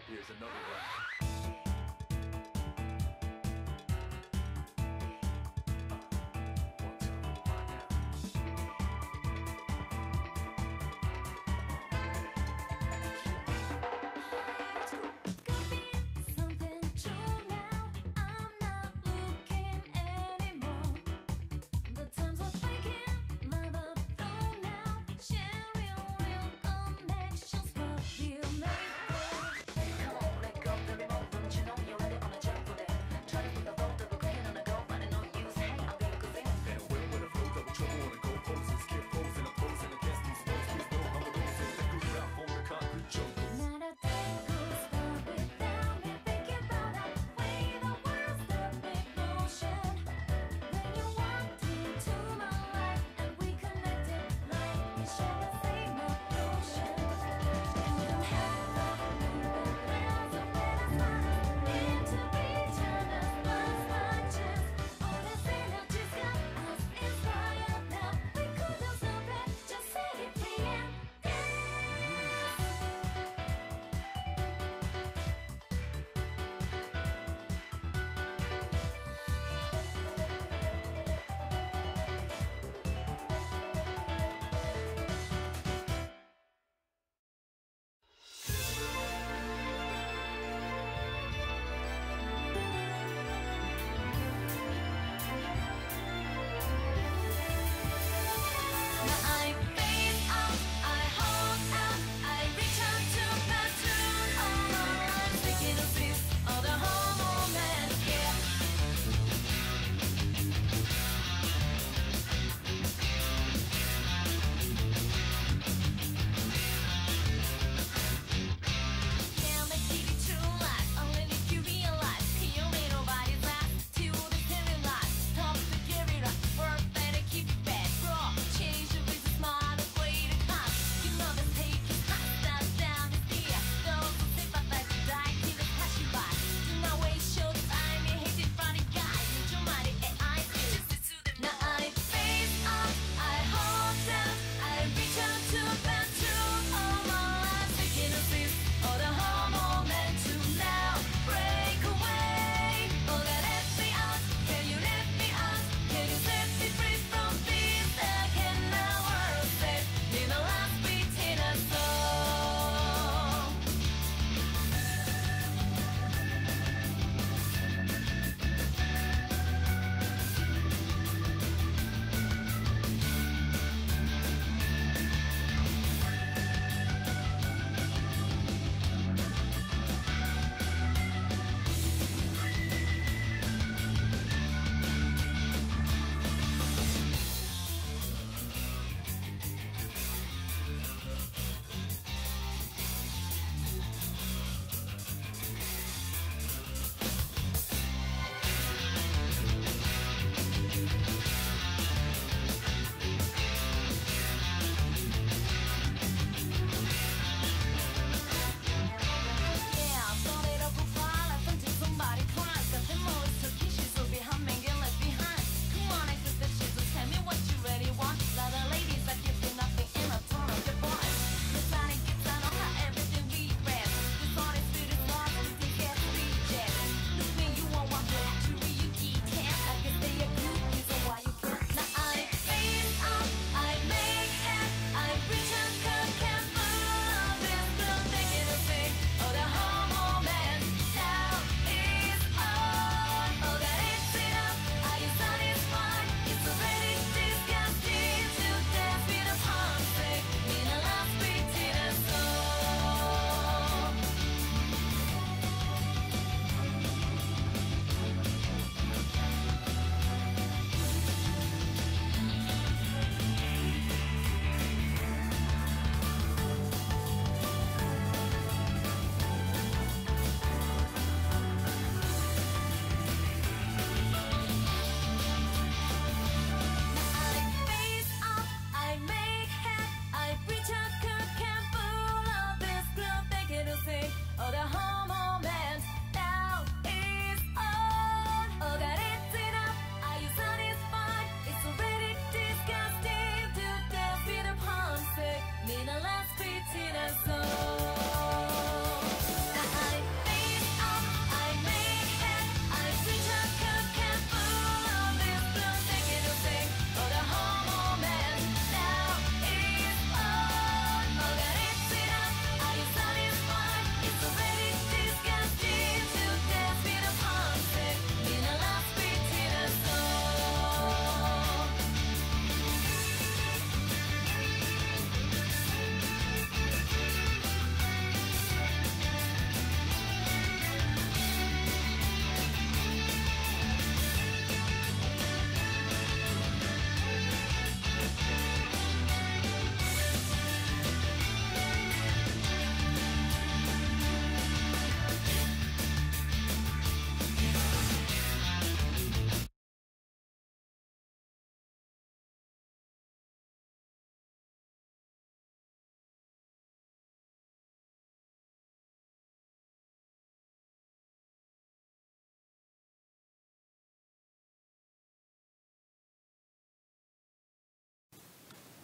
Here's another one. Come on, let go, let me know.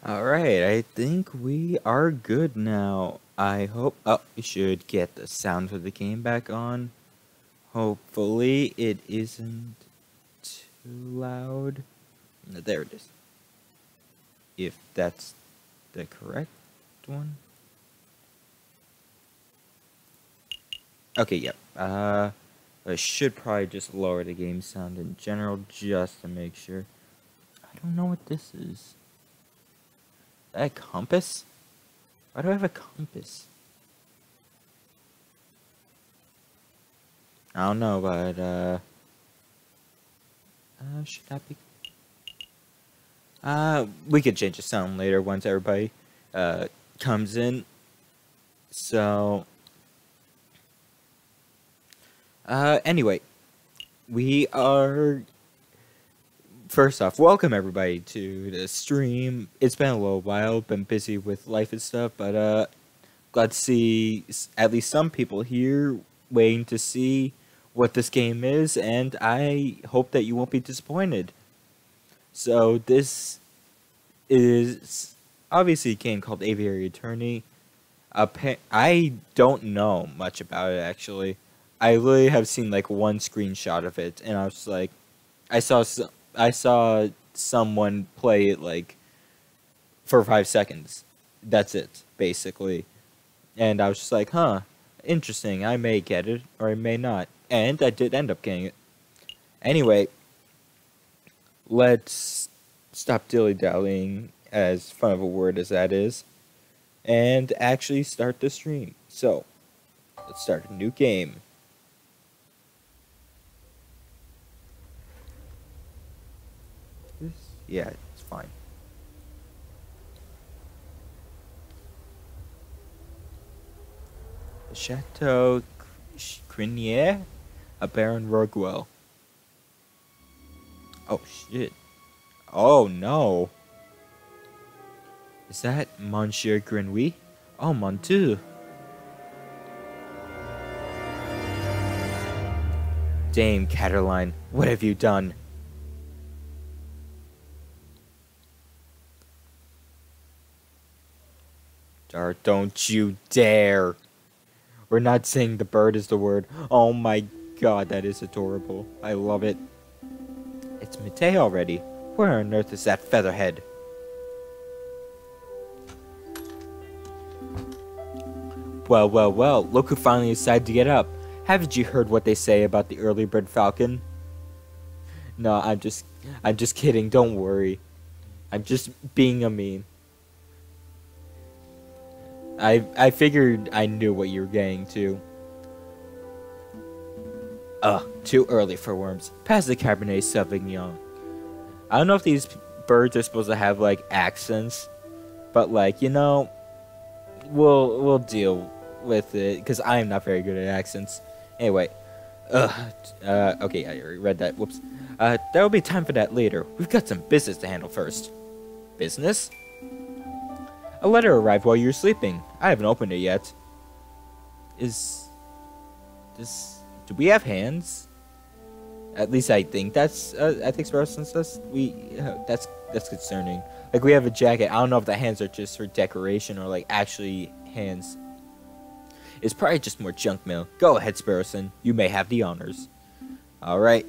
Alright, I think we are good now. I hope. Oh, we should get the sound of the game back on. Hopefully, it isn't too loud. No, there it is. If that's the correct one. Okay, yep. I should probably just lower the game sound in general just to make sure. I don't know what this is. Is that a compass? Why do I have a compass? I don't know, but, should that be... we could change the sound later once everybody, comes in. So... anyway. We are... First off, welcome everybody to the stream. It's been a little while, been busy with life and stuff, but, glad to see at least some people here waiting to see what this game is, and I hope that you won't be disappointed. So this is obviously a game called Aviary Attorney. I don't know much about it actually. I literally have seen like one screenshot of it, and I was like, I saw someone play it like for 5 seconds. That's it, basically. And I was just like, huh, interesting. I may get it, or I may not. And I did end up getting it. Anyway, let's stop dilly-dallying, as fun of a word as that is, and actually start the stream. So, let's start a new game. Yeah, it's fine. The Chateau Crinier, a Baron Roguel. Oh shit. Oh no. Is that Monsieur Grenouille? Oh mon Dieu. Dame Cataline, what have you done? Don't you dare. We're not saying the bird is the word. Oh my god, that is adorable. I love it. It's midday already. Where on earth is that featherhead? Well, well, well, look who finally decided to get up. Haven't you heard what they say about the early bird falcon? No, I'm just kidding, don't worry. I'm just being a meme. I figured I knew what you were getting to. Too early for worms. Pass the Cabernet Sauvignon. I don't know if these birds are supposed to have like accents, but like, you know, we'll deal with it because I am not very good at accents. Anyway, okay, I already read that. Whoops. There will be time for that later. We've got some business to handle first. Business? A letter arrived while you were sleeping. I haven't opened it yet. Do we have hands? At least I think that's, ethics Sparrowson says that's concerning. Like, we have a jacket. I don't know if the hands are just for decoration or, like, actually hands. It's probably just more junk mail. Go ahead, Sparrowson. You may have the honors. Alright.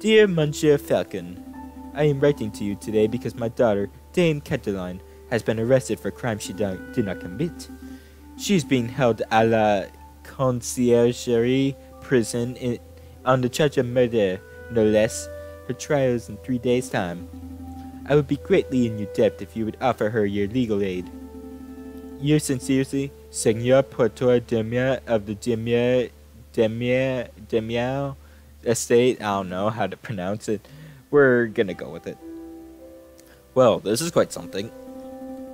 Dear Monsieur Falcon, I am writing to you today because my daughter, Dame Cataline, has been arrested for crimes she did not commit. She is being held à la conciergerie prison on the charge of murder, no less. Her trial is in 3 days' time. I would be greatly in your debt if you would offer her your legal aid. Yours sincerely, Seigneur Portor Demier of the Demier estate. I don't know how to pronounce it. We're gonna go with it. Well, this is quite something.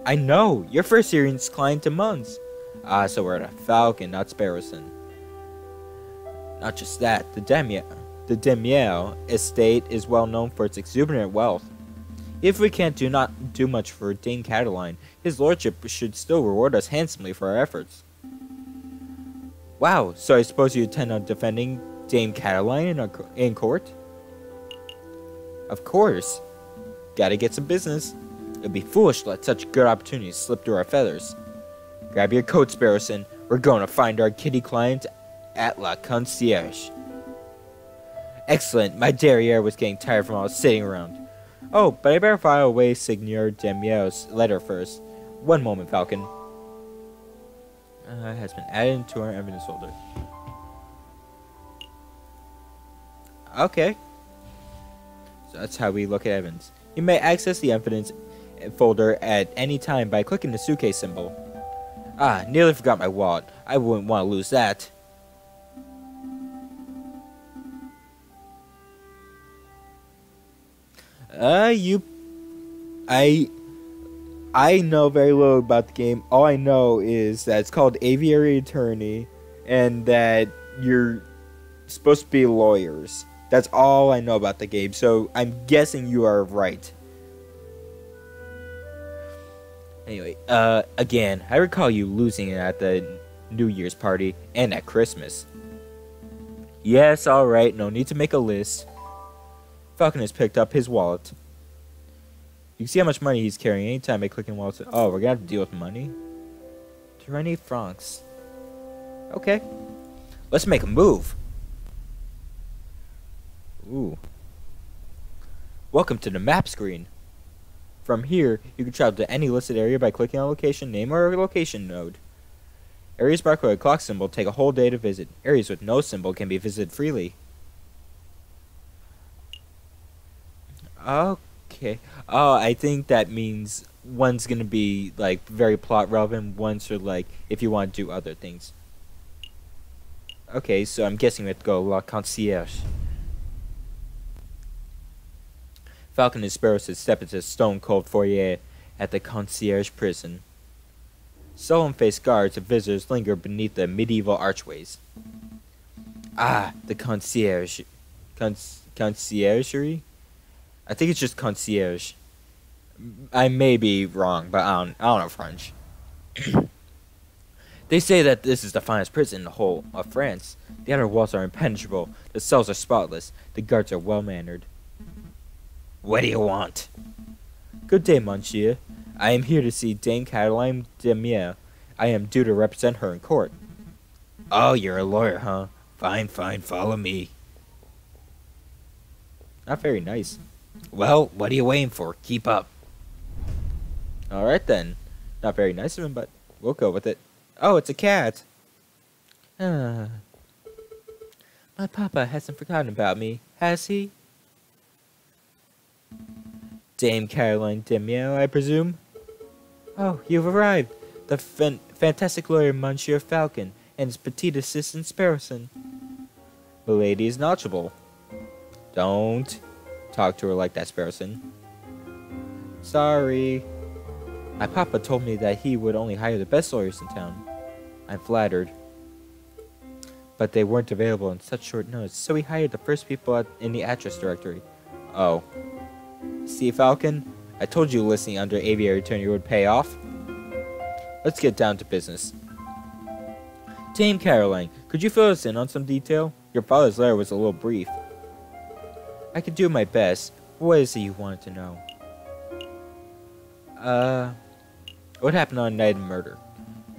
I know! Your first hearing's client to months. So we're at a Falcon, not Sparrowson. Not just that, the Demier estate is well known for its exuberant wealth. If we can't do much for Dame Cataline, his lordship should still reward us handsomely for our efforts. Wow, so I suppose you intend on defending Dame Cataline in court? Of course. Gotta get some business. It'd be foolish to let such good opportunities slip through our feathers. Grab your coat, Sparrowson. We're going to find our kitty client at La Concierge. Excellent. My derriere was getting tired from all sitting around. Oh, but I better file away Signor Demio's letter first. One moment, Falcon. Has been added to our evidence folder. Okay. So that's how we look at evidence. You may access the evidence folder at any time by clicking the suitcase symbol. Ah, nearly forgot my wallet. I wouldn't want to lose that. I know very little about the game. All I know is that it's called Aviary Attorney and that you're supposed to be lawyers. That's all I know about the game, so I'm guessing you are right. Anyway, again, I recall you losing it at the New Year's party and at Christmas. Yes, alright, no need to make a list. Falcon has picked up his wallet. You can see how much money he's carrying anytime by clicking wallet. Oh, we're gonna have to deal with money? 20 francs. Okay. Let's make a move. Ooh. Welcome to the map screen. From here, you can travel to any listed area by clicking on location name or a location node. Areas marked with a clock symbol take a whole day to visit. Areas with no symbol can be visited freely. Okay. Oh, I think that means one's gonna be like very plot relevant, one's for like if you want to do other things. Okay, so I'm guessing we have to go La Concierge. Falcon and Sparrow step into the stone-cold foyer at the concierge prison. Solemn-faced guards and visitors linger beneath the medieval archways. Ah, the concierge. Conciergerie? I think it's just concierge. I may be wrong, but I don't know French. They say that this is the finest prison in the whole of France. The outer walls are impenetrable, the cells are spotless, the guards are well-mannered. What do you want? Good day, monsieur. I am here to see Dame Caroline Demier. I am due to represent her in court. Oh, you're a lawyer, huh? Fine, fine, follow me. Not very nice. Well, what are you waiting for? Keep up. Alright then. Not very nice of him, but we'll go with it. Oh, it's a cat. My papa hasn't forgotten about me, has he? Dame Caroline Demier, I presume? Oh, you've arrived. The fantastic lawyer Monsieur Falcon and his petite assistant Sparrowson. Milady is knowledgeable. Don't talk to her like that, Sparrowson. Sorry. My papa told me that he would only hire the best lawyers in town. I'm flattered. But they weren't available on such short notice, so he hired the first people in the address directory. Oh. See, Falcon? I told you listening under Aviary Attorney would pay off. Let's get down to business. Dame Caroline, could you fill us in on some detail? Your father's letter was a little brief. I could do my best. What is it you wanted to know? What happened on a night of murder?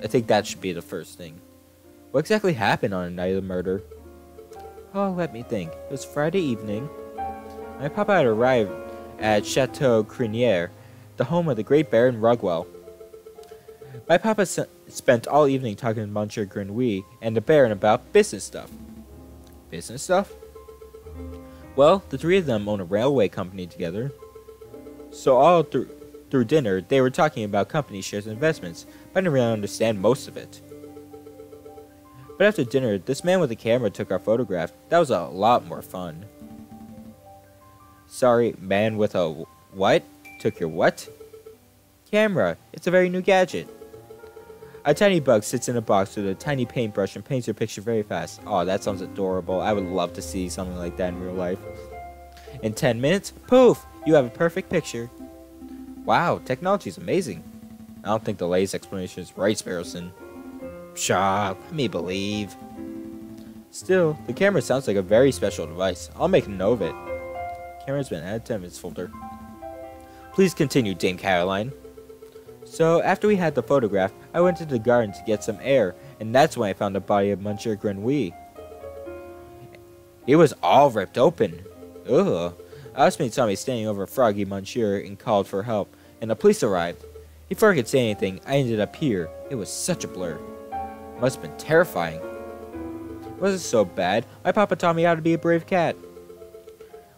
I think that should be the first thing. What exactly happened on a night of murder? Oh, let me think. It was Friday evening. My papa had arrived at Chateau Criniere, the home of the great Baron Rugwell. My papa spent all evening talking to Monsieur Grenouille and the Baron about business stuff. Business stuff? Well, the three of them own a railway company together. So all through dinner, they were talking about company shares and investments, but I didn't really understand most of it. But after dinner, this man with a camera took our photograph. That was a lot more fun. Sorry, man with a what? Took your what? Camera. It's a very new gadget. A tiny bug sits in a box with a tiny paintbrush and paints your picture very fast. Oh, that sounds adorable. I would love to see something like that in real life. In 10 minutes, poof, you have a perfect picture. Wow, technology is amazing. I don't think the latest explanation is right, Sparrowson. Pshaw, let me believe. Still, the camera sounds like a very special device. I'll make a note of it. Camera's been added to its folder. Please continue, Dame Caroline. So, after we had the photograph, I went to the garden to get some air, and that's when I found the body of Monsieur Grenouille. It was all ripped open. Ugh. Osmond saw me standing over Froggy Monsieur and called for help, and the police arrived. Before I could say anything, I ended up here. It was such a blur. Must have been terrifying. It wasn't so bad. My papa taught me how to be a brave cat.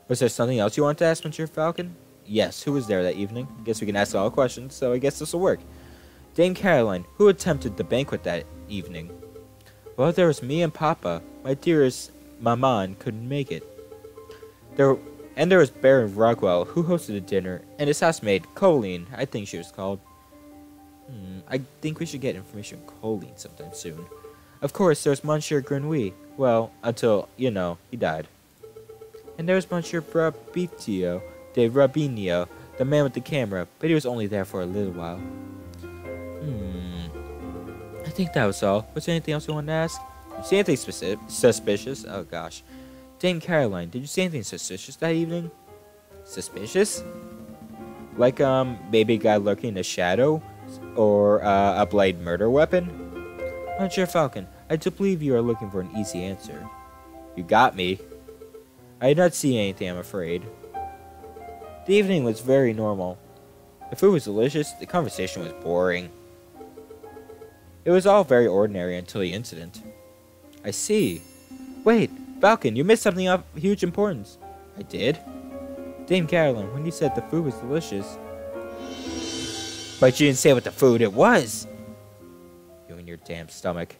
Was there something else you wanted to ask, Monsieur Falcon? Yes, who was there that evening? Guess we can ask all questions, so I guess this will work. Dame Caroline, who attempted the banquet that evening? Well, there was me and Papa. My dearest Maman couldn't make it. There was Baron Rockwell, who hosted the dinner, and his housemaid, Colleen, I think she was called. I think we should get information on Colleen sometime soon. Of course, there was Monsieur Grenouille. Well, until, he died. And there was Monsieur Fabrizio de Rubinio, the man with the camera, but he was only there for a little while. I think that was all. Was there anything else you wanted to ask? Did you see anything suspicious? Oh gosh. Dame Caroline, did you see anything suspicious that evening? Suspicious? Like, maybe a guy lurking in the shadow? Or, a blade murder weapon? Monsieur Falcon, I do believe you are looking for an easy answer. You got me. I did not see anything, I'm afraid. The evening was very normal. The food was delicious, the conversation was boring. It was all very ordinary until the incident. I see. Wait, Falcon, you missed something of huge importance. I did? Dame Caroline, when you said the food was delicious... But you didn't say what the food it was! You and your damn stomach.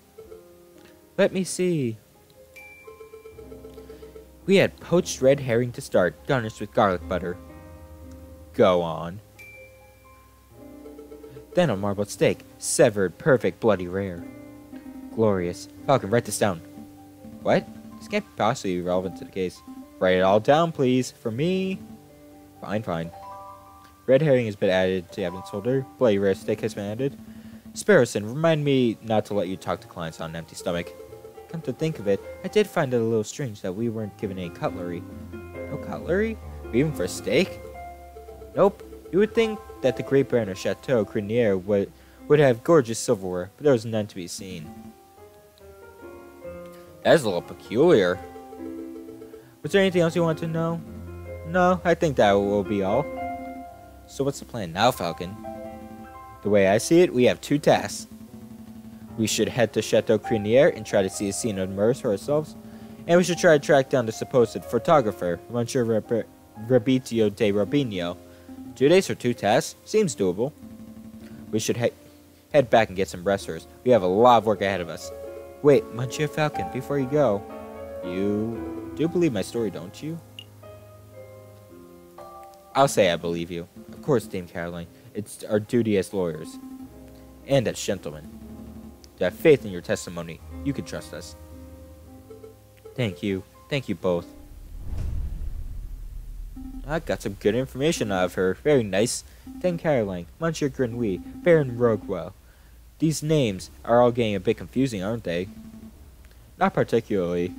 Let me see. We had poached red herring to start, garnished with garlic butter. Go on. Then a marbled steak, severed, perfect, bloody rare. Glorious. Falcon, write this down. What? This can't possibly be relevant to the case. Write it all down, please. For me. Fine. Red herring has been added to evidence holder. Bloody rare steak has been added. Sparrowson, remind me not to let you talk to clients on an empty stomach. Come to think of it, I did find it a little strange that we weren't given any cutlery. No cutlery? Even for steak? Nope. You would think that the Great Baron of Chateau Criniere would have gorgeous silverware, but there was none to be seen. That is a little peculiar. Was there anything else you wanted to know? No, I think that will be all. So what's the plan now, Falcon? The way I see it, we have two tasks. We should head to Chateau Criniere and try to see a scene of murders for ourselves, and we should try to track down the supposed photographer, Monsieur Fabrizio de Rubinio. 2 days for 2 tasks? Seems doable. We should head back and get some rest first. We have a lot of work ahead of us. Wait, Monsieur Falcon, before you go, you do believe my story, don't you? I'll say I believe you. Of course, Dame Caroline. It's our duty as lawyers. And as gentlemen. To have faith in your testimony. You can trust us. Thank you. Thank you both. I got some good information out of her. Very nice. Dame Caroline, Monsieur Grenouille, Baron Roguewell. These names are all getting a bit confusing, aren't they? Not particularly.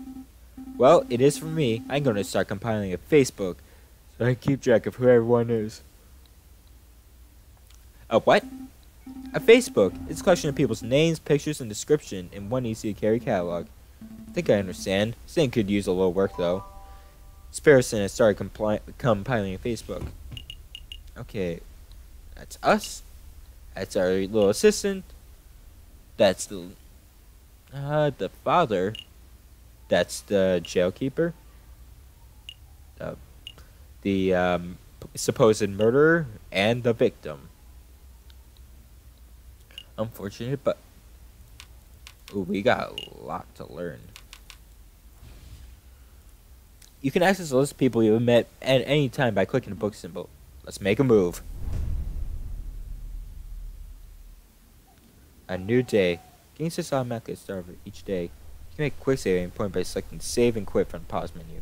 Well, it is for me. I'm going to start compiling a Facebook so I keep track of who everyone is. A what? A Facebook. It's a collection of people's names, pictures, and description in one easy-to-carry catalog. I think I understand. This thing could use a little work, though. Sparrowson has started compiling a Facebook. Okay. That's us. That's our little assistant. That's the father. That's the jailkeeper. The supposed murderer and the victim. Unfortunate, but we got a lot to learn. You can access a list of people you've met at any time by clicking the book symbol. Let's make a move. A new day. Gain success automatically at the start of each day. You can make a quick saving point by selecting Save and Quit from the pause menu.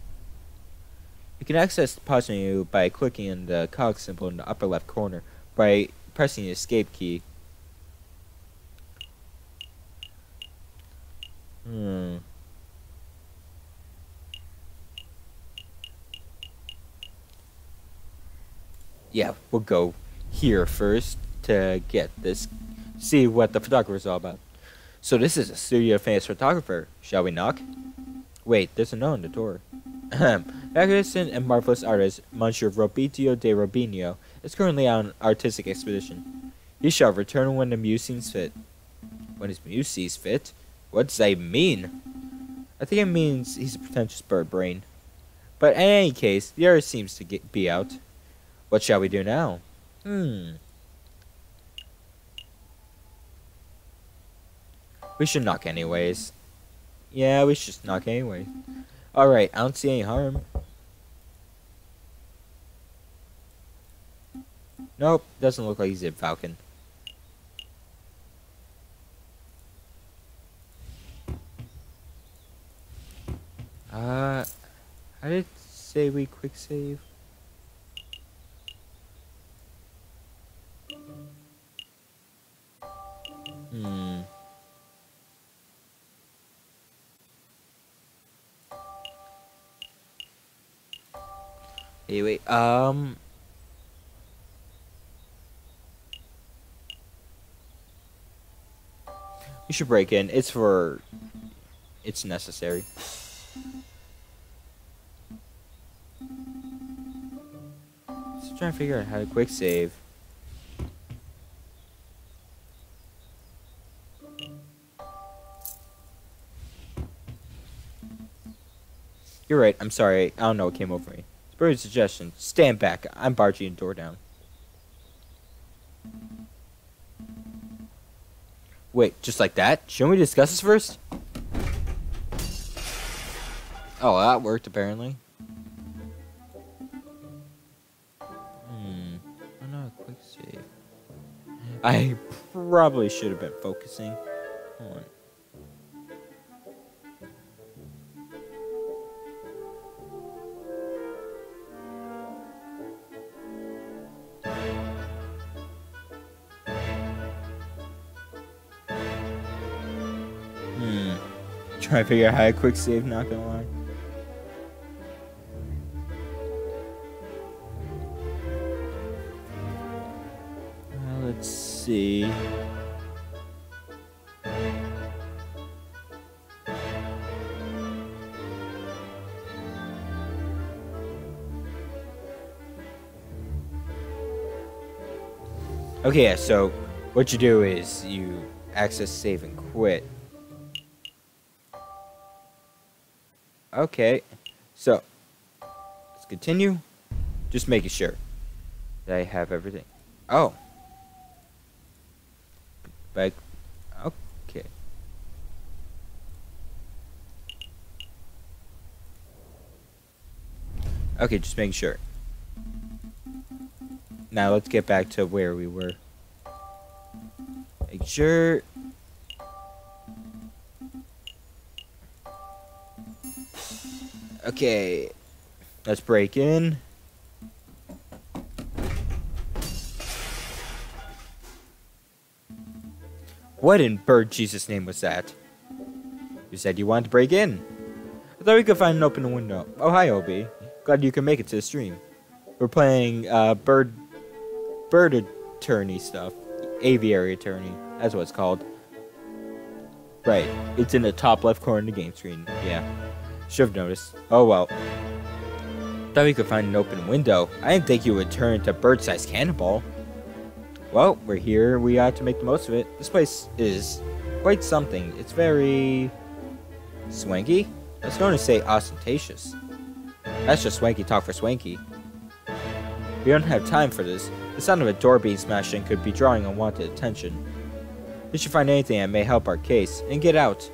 You can access the pause menu by clicking on the cog symbol in the upper left corner by pressing the Escape key. Yeah, we'll go here first to get this, see what the photographer's all about. So this is a studio famous photographer. Shall we knock? Wait, there's a note on the door. Magnificent and marvelous artist Monsieur Robitio de Robinho is currently on an artistic expedition. He shall return when the muse sees fit. When his muse sees fit? What does that mean? I think it means he's a pretentious bird brain. But in any case, the artist seems to be out. What shall we do now? We should knock anyways. Yeah, we should knock anyway. Alright, I don't see any harm. Nope, doesn't look like he's a falcon. I did say we quick save. Anyway, we should break in. It's necessary. Just trying to figure out how to quick save. You're right, I'm sorry. I don't know what came over me. Bird's suggestion. Stand back. I'm barging the door down. Wait, just like that? Shouldn't we discuss this first? Oh, that worked apparently. Oh no, quick save. I probably should have been focusing. Hold on. Trying to figure out how to quick save, not gonna lie. Let's see. Okay, yeah, so what you do is you access save and quit. Okay, so let's continue. Just making sure that I have everything. Oh, back. Okay. Okay, just making sure. Now let's get back to where we were. Make sure. Okay, let's break in. What in bird Jesus' name was that? You said you wanted to break in. I thought we could find an open window. Oh, hi, Obi. Glad you can make it to the stream. We're playing bird attorney stuff. Aviary attorney. That's what it's called. Right. It's in the top left corner of the game screen. Yeah. Should have noticed. Oh well. Thought we could find an open window. I didn't think you would turn into bird-sized cannonball. Well, we're here. We ought to make the most of it. This place is quite something. It's very swanky. I was going to say ostentatious. That's just swanky talk for swanky. We don't have time for this. The sound of a door being smashed in could be drawing unwanted attention. We should find anything that may help our case, and get out.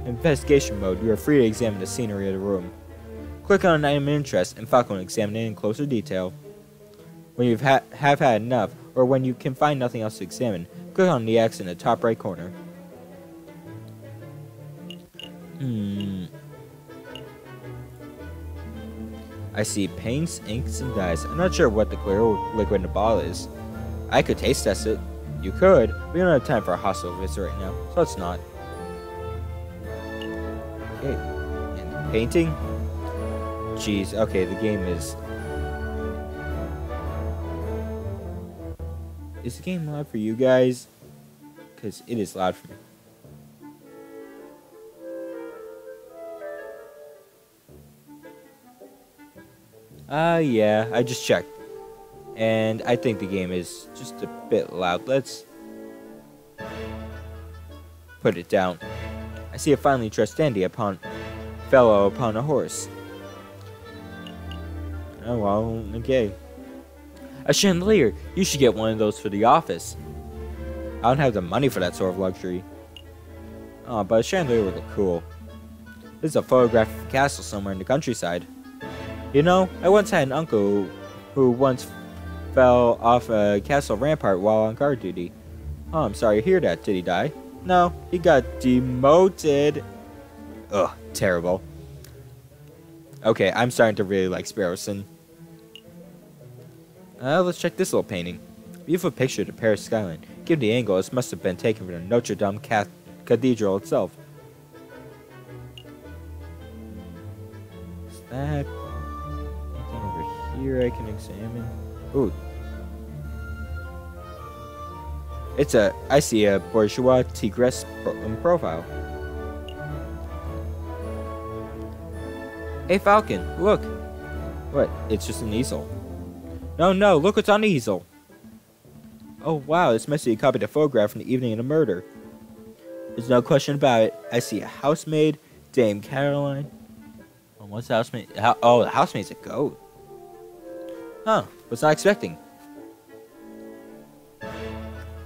In investigation mode, you are free to examine the scenery of the room. Click on an item of interest, and Falcon will examine it in closer detail. When you have had enough, or when you can find nothing else to examine, click on the X in the top right corner. I see paints, inks, and dyes. I'm not sure what the clear liquid in the bottle is. I could taste test it. You could. We don't have time for a hostile visit right now, so let's not. Okay. And painting? Jeez, okay, the game is... Is the game loud for you guys? Because it is loud for me. Yeah, I just checked. And I think the game is just a bit loud. Let's put it down. I see a finely dressed dandy fellow upon a horse. Oh, well, okay. A chandelier. You should get one of those for the office. I don't have the money for that sort of luxury. Oh, but a chandelier would look cool. This is a photograph of a castle somewhere in the countryside. You know, I once had an uncle who once fell off a castle rampart while on guard duty. Oh, I'm sorry to hear that. Did he die? No, he got demoted. Ugh, terrible. Okay, I'm starting to really like Sparrowson. Let's check this little painting. Beautiful picture of the Paris skyline. Given the angle, this must have been taken from the Notre Dame Cathedral itself. Is that anything over here I can examine? Ooh. I see a bourgeois tigress profile. Hey Falcon, look. What? It's just an easel. No, look what's on the easel. Oh wow, this must be a copy of the photograph from the evening of the murder. There's no question about it. I see a housemaid, Dame Caroline. Oh, what's the housemaid? Oh, the housemaid's a goat. Huh, was not expecting.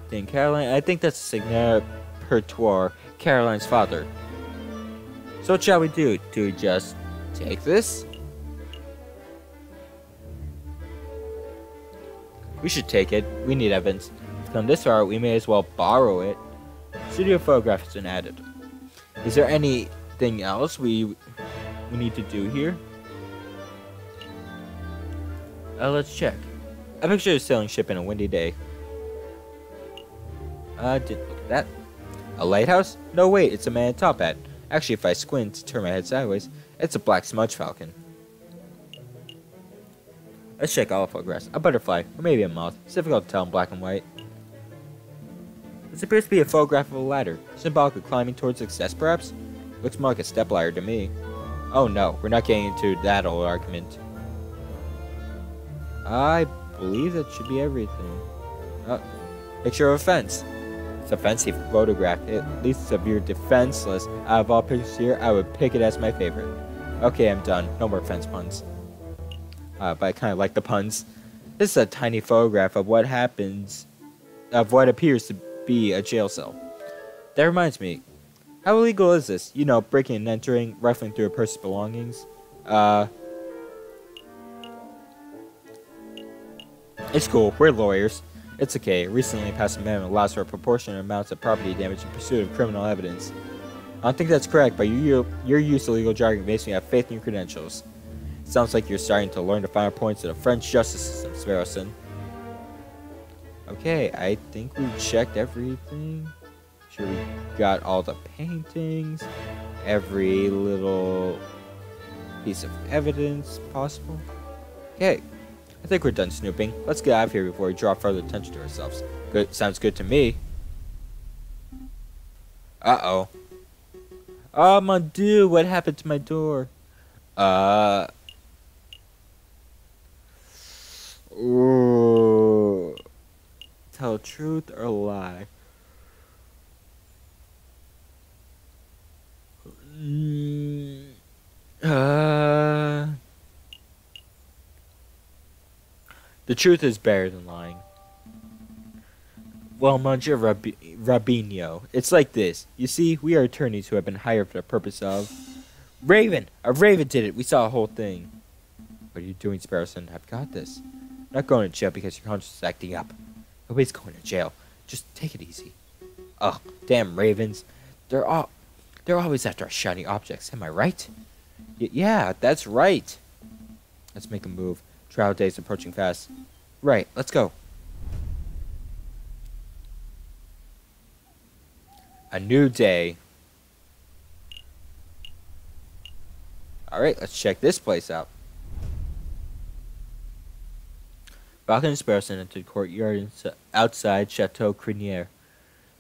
Dame Caroline, I think that's a signature per Caroline's father. So what shall we do? Do we just take this? We should take it. We need evidence. We've come this far, we may as well borrow it. Studio photograph has been added. Is there anything else we need to do here? Let's check. A picture of a sailing ship in a windy day. Didn't look at that. A lighthouse? No, wait, it's a man in a top hat. Actually, if I squint, turn my head sideways, it's a black smudge falcon. Let's check all the photographs. A butterfly, or maybe a moth. It's difficult to tell in black and white. This appears to be a photograph of a ladder, symbolic of climbing towards success, perhaps? Looks more like a stepladder to me. Oh no, we're not getting into that old argument. I believe that should be everything. Picture of a fence. It's a fancy photograph. At least if you're defenseless, out of all pictures here, I would pick it as my favorite. Okay, I'm done. No more fence puns. But I kind of like the puns. This is a tiny photograph of what appears to be a jail cell. That reminds me, how illegal is this? You know, breaking and entering, rifling through a person's belongings. It's cool, we're lawyers. It's okay, recently passed amendment allows for a proportionate amounts of property damage in pursuit of criminal evidence. I don't think that's correct, but your use of legal jargon makes me have faith in your credentials. Sounds like you're starting to learn the finer points of the French justice system, Sparrowson. Okay, I think we checked everything. Sure, we got all the paintings, every little piece of evidence possible. Okay, I think we're done snooping. Let's get out of here before we draw further attention to ourselves. Good, sounds good to me. Uh-oh. Oh, my dude, what happened to my door? Ooh. Tell truth or lie? The truth is better than lying. Well, Monsieur Rabinho, it's like this. You see, we are attorneys who have been hired for the purpose of... Raven! A raven did it! We saw a whole thing. What are you doing, Sparrowson? I've got this. Not going to jail because your conscience is acting up. Nobody's going to jail. Just take it easy. Ugh, damn ravens. They're always after our shiny objects, am I right? Yeah, that's right. Let's make a move. Trial day's approaching fast. Right, let's go. A new day. Alright, let's check this place out. Falcon and Sparrowson entered the courtyard outside Chateau Criniere.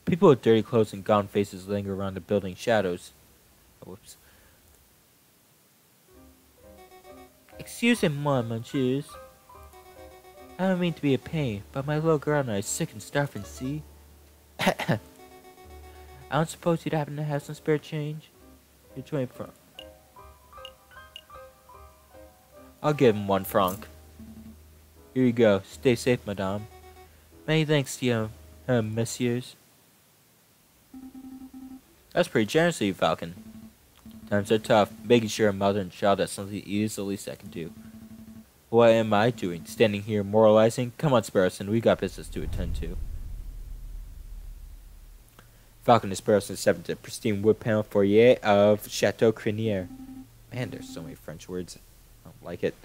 People with dirty clothes and gaunt faces linger around the building's shadows. Oh, whoops. Excusez-moi, monsieur. I don't mean to be a pain, but my little girl and I are sick and starving, see? I don't suppose you'd happen to have some spare change? You're 20 francs. I'll give him 1 franc. Here you go. Stay safe, madame. Many thanks to you, messieurs. That's pretty generous of you, Falcon. Times are tough. Making sure a mother and child has something to eat is the least I can do. What am I doing? Standing here moralizing? Come on, Sparrowson. We got business to attend to. Falcon and Sparrowson stepped into the pristine wood panel foyer of Chateau Criniere. Man, there's so many French words. I don't like it.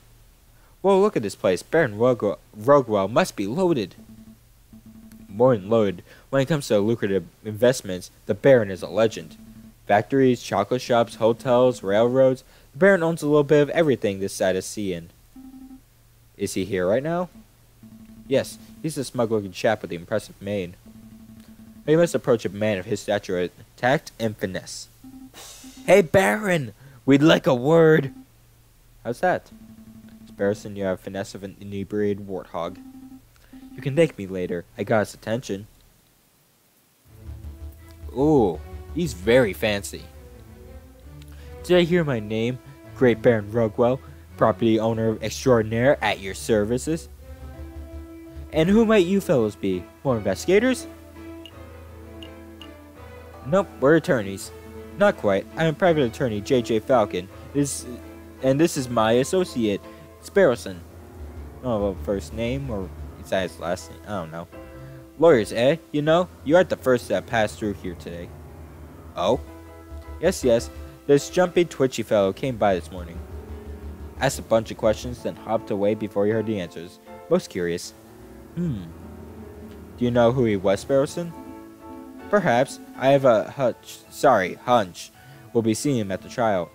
Whoa, look at this place. Baron Roguewell must be loaded. More than loaded. When it comes to lucrative investments, the Baron is a legend. Factories, chocolate shops, hotels, railroads. The Baron owns a little bit of everything this side of Sean. Is he here right now? Yes, he's the smug-looking chap with the impressive mane. But you must approach a man of his stature with tact and finesse. Hey, Baron! We'd like a word! How's that? Sparrowson, you have finesse of an inebriated warthog. You can thank me later. I got his attention. Ooh, he's very fancy. Did I hear my name? Great Baron Roguewell, property owner extraordinaire at your services. And who might you fellows be? More investigators? Nope, we're attorneys. Not quite. I'm a private attorney, J.J. Falcon. And this is my associate, Sparrowson. Oh, well, first name, or is that his last name? I don't know. Lawyers, eh? You know, you aren't the first that passed through here today. Oh? Yes. This jumpy, twitchy fellow came by this morning. Asked a bunch of questions, then hopped away before he heard the answers. Most curious. Do you know who he was, Sparrowson? Perhaps. I have a hunch. We'll be seeing him at the trial.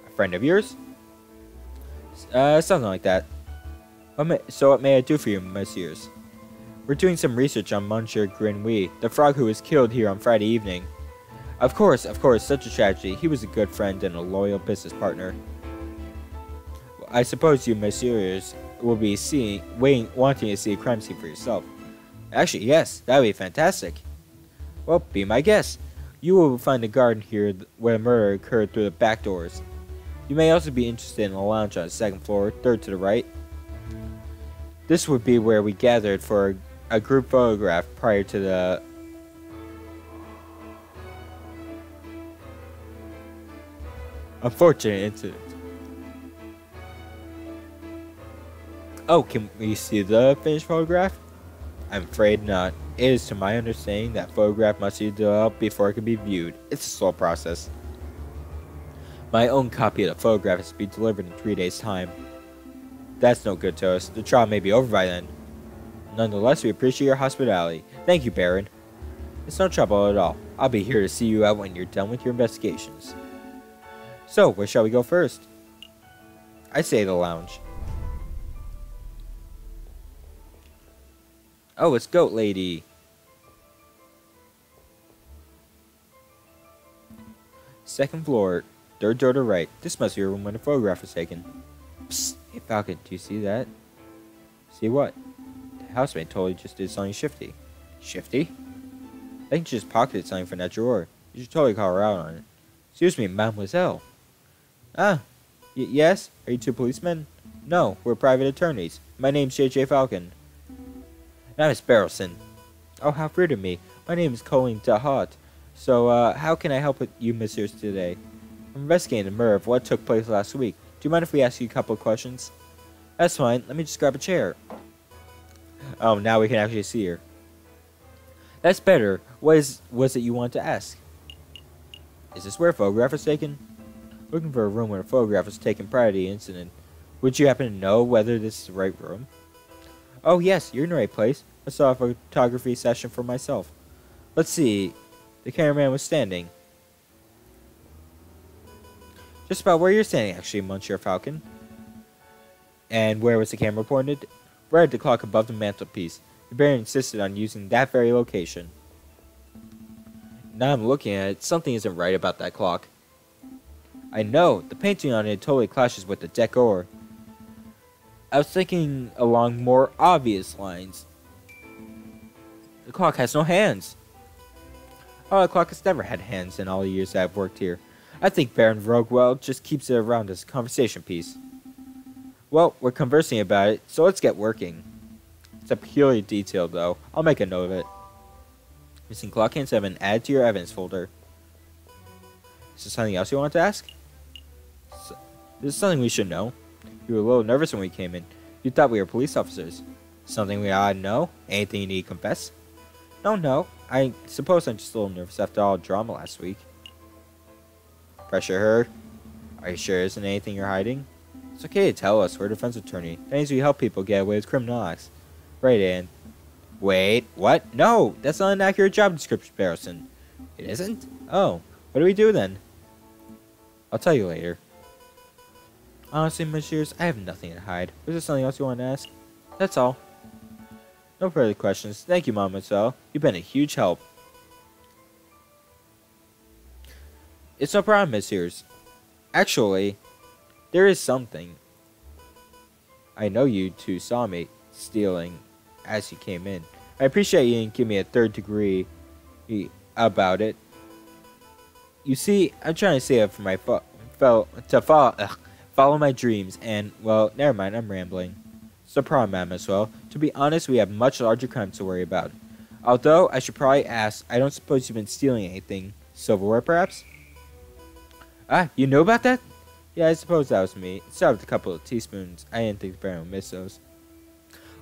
A friend of yours? Something like that. What may I do for you, messieurs? We're doing some research on Monsieur Grenouille, the frog who was killed here on Friday evening. Of course, such a tragedy. He was a good friend and a loyal business partner. I suppose you messieurs will be wanting to see a crime scene for yourself. Actually, yes, that would be fantastic. Well, be my guest. You will find a garden here where the murder occurred through the back doors. You may also be interested in a lounge on the 2nd floor, 3rd to the right. This would be where we gathered for a group photograph prior to the unfortunate incident. Oh, can we see the finished photograph? I'm afraid not. It is to my understanding that photograph must be developed before it can be viewed. It's a slow process. My own copy of the photograph is to be delivered in 3 days' time. That's no good to us. The trial may be over by then. Nonetheless, we appreciate your hospitality. Thank you, Baron. It's no trouble at all. I'll be here to see you out when you're done with your investigations. So, where shall we go first? I say the lounge. Oh, it's Goat Lady. Second floor, 3rd door to right. This must be a room when the photograph was taken. Psst. Hey, Falcon, do you see that? See what? The housemaid totally just did something shifty. Shifty? I think she just pocketed something from that drawer. You should totally call her out on it. Excuse me, mademoiselle. Yes? Are you two policemen? No, we're private attorneys. My name's J.J. Falcon. And I'm Sparrowson. Oh, how rude of me. My name is Colleen Dahot. So, how can I help with you messieurs today? I'm investigating the murder of what took place last week. Do you mind if we ask you a couple of questions? That's fine. Let me just grab a chair. Oh, now we can actually see her. That's better. What was it you wanted to ask? Is this where a photograph was taken? Looking for a room where a photograph was taken prior to the incident. Would you happen to know whether this is the right room? Oh, yes. You're in the right place. I saw a photography session for myself. Let's see. The cameraman was standing. Just about where you're standing, actually, Monsieur Falcon. And where was the camera pointed? right at the clock above the mantelpiece. The Baron insisted on using that very location. Now I'm looking at it, something isn't right about that clock. I know, the painting on it totally clashes with the decor. I was thinking along more obvious lines. The clock has no hands. Oh, the clock has never had hands in all the years that I've worked here. I think Baron Rogwell just keeps it around as a conversation piece. Well, we're conversing about it, so let's get working. It's a peculiar detail, though. I'll make a note of it. Missing clock hands have been added to your evidence folder. Is there something else you want to ask? This is something we should know. You were a little nervous when we came in. You thought we were police officers. Something we ought to know? Anything you need to confess? No. I suppose I'm just a little nervous after all the drama last week. Pressure her? Are you sure there isn't anything you're hiding? It's okay to tell us. We're a defense attorney. That means we help people get away with criminal acts. Right, Ann. Wait, what? No, that's not an accurate job description, Barrison. It isn't? Oh, what do we do then? I'll tell you later. Honestly, Messieurs, I have nothing to hide. Was there something else you want to ask? That's all. No further questions. Thank you, Mademoiselle. You've been a huge help. It's no problem, Messieurs. Actually, there is something. I know you two saw me stealing as you came in. I appreciate you didn't give me a third degree about it. You see, I'm trying to save up for my follow my dreams, and, well, never mind, I'm rambling. It's no problem, Mademoiselle. To be honest, we have much larger crimes to worry about. Although, I should probably ask, I don't suppose you've been stealing anything. Silverware, perhaps? Ah, you know about that? Yeah, I suppose that was me. It started with a couple of teaspoons. I didn't think the Baron would miss those.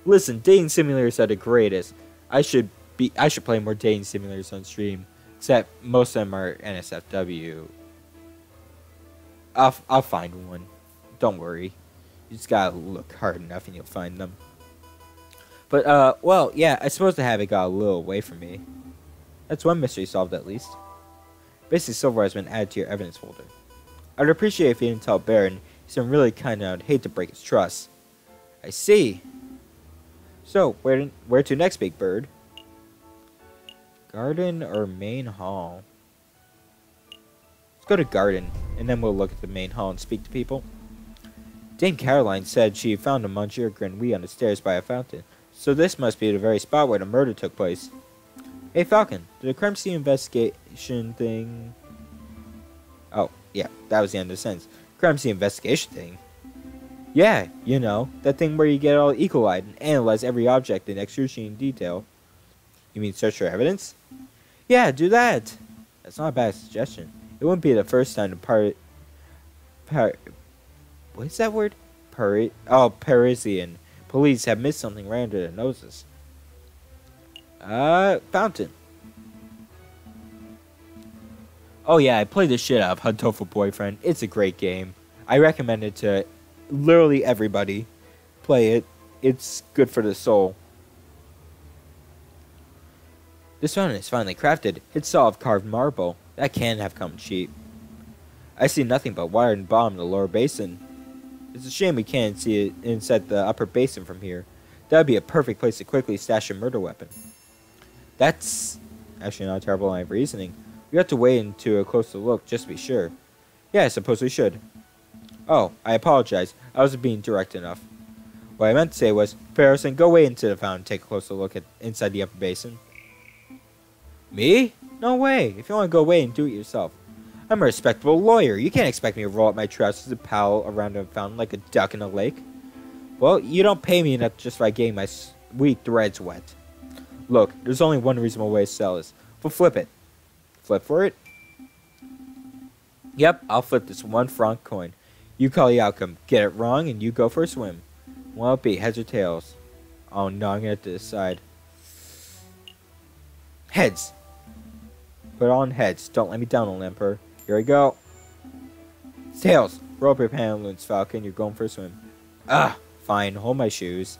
Listen, dating simulators are the greatest. I should play more dating simulators on stream. Except most of them are NSFW. I'll find one. Don't worry. You just gotta look hard enough and you'll find them. But, well, yeah, I suppose the habit got a little away from me. That's one mystery solved, at least. Basically, silverware has been added to your evidence folder. I'd appreciate if you didn't tell Baron. He's been really kind and I'd hate to break his trust. I see. So, where to next, Big Bird? Garden or main hall? Let's go to garden, and then we'll look at the main hall and speak to people. Dame Caroline said she found a Monsieur Grenouille on the stairs by a fountain, so this must be the very spot where the murder took place. Hey Falcon, did the crime scene investigation thing... Oh, yeah, that was the end of the sentence. Crime scene investigation thing? Yeah, you know, that thing where you get all eagle-eyed and analyze every object in excruciating detail. You mean search for evidence? Yeah, do that. That's not a bad suggestion. It wouldn't be the first time the what is that word? Parisian police have missed something right under their noses. Fountain. Oh yeah, I played the shit out of Hunt Tofu Boyfriend. It's a great game. I recommend it to literally everybody. Play it. It's good for the soul. This fountain is finely crafted. It's all of carved marble. That can't have come cheap. I see nothing but water and bottom in the lower basin. It's a shame we can't see it inside the upper basin from here. That would be a perfect place to quickly stash a murder weapon. That's actually not a terrible line of reasoning. We have to wait into a closer look just to be sure. Yeah, I suppose we should. Oh, I apologize. I wasn't being direct enough. What I meant to say was, Harrison, go way into the fountain and take a closer look at inside the upper basin. Me? No way. If you want to go away and do it yourself. I'm a respectable lawyer. You can't expect me to roll up my trousers and paddle around a fountain like a duck in a lake. Well, you don't pay me enough just by getting my sweet threads wet. Look, there's only one reasonable way to sell this. We'll flip it. Flip for it? Yep, I'll flip this 1 franc coin. You call the outcome. Get it wrong and you go for a swim. What'll it be, heads or tails? Oh no, I'm gonna have to decide. Heads. Put on heads. Don't let me down, old Emperor. Here we go. Tails. Roll up your pantaloons, Falcon. You're going for a swim. Ah, fine. Hold my shoes.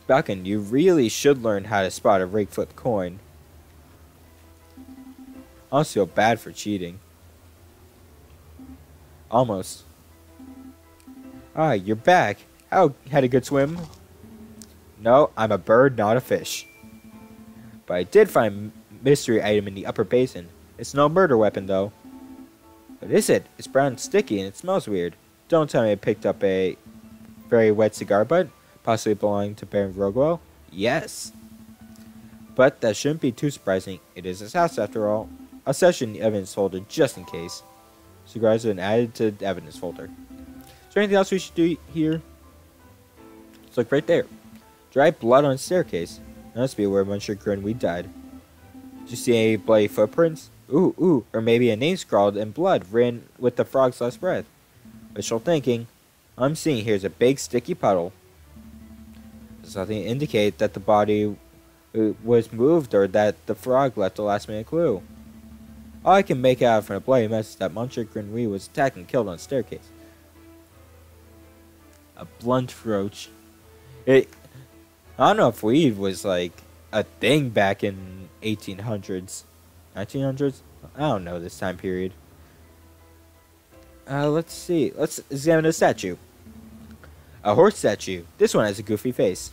Falcon, you really should learn how to spot a rig flip coin. I almost feel bad for cheating. Almost. Ah, you're back. How had a good swim? No, I'm a bird, not a fish. But I did find a mystery item in the upper basin. It's no murder weapon, though. What is it? It's brown and sticky, and it smells weird. Don't tell me I picked up a very wet cigar butt, possibly belonging to Baron Rogwell? Yes. But that shouldn't be too surprising. It is his house, after all. I'll stash it in the evidence folder just in case. Cigars have been added to the evidence folder. Is there anything else we should do here? Let's look right there. Dry blood on the staircase. That must be where Monsieur Grinweed died. Did you see any bloody footprints? Ooh, or maybe a name scrawled in blood written with the frog's last breath. Wishful thinking. All I'm seeing here is a big sticky puddle. There's nothing to indicate that the body was moved or that the frog left a last minute clue. All I can make out from the bloody mess is that Monsieur Grinweed was attacked and killed on the staircase. A blunt roach. I don't know if weed was like a thing back in 1800s. 1900s? I don't know this time period. Let's see. Let's examine the statue. A horse statue. This one has a goofy face.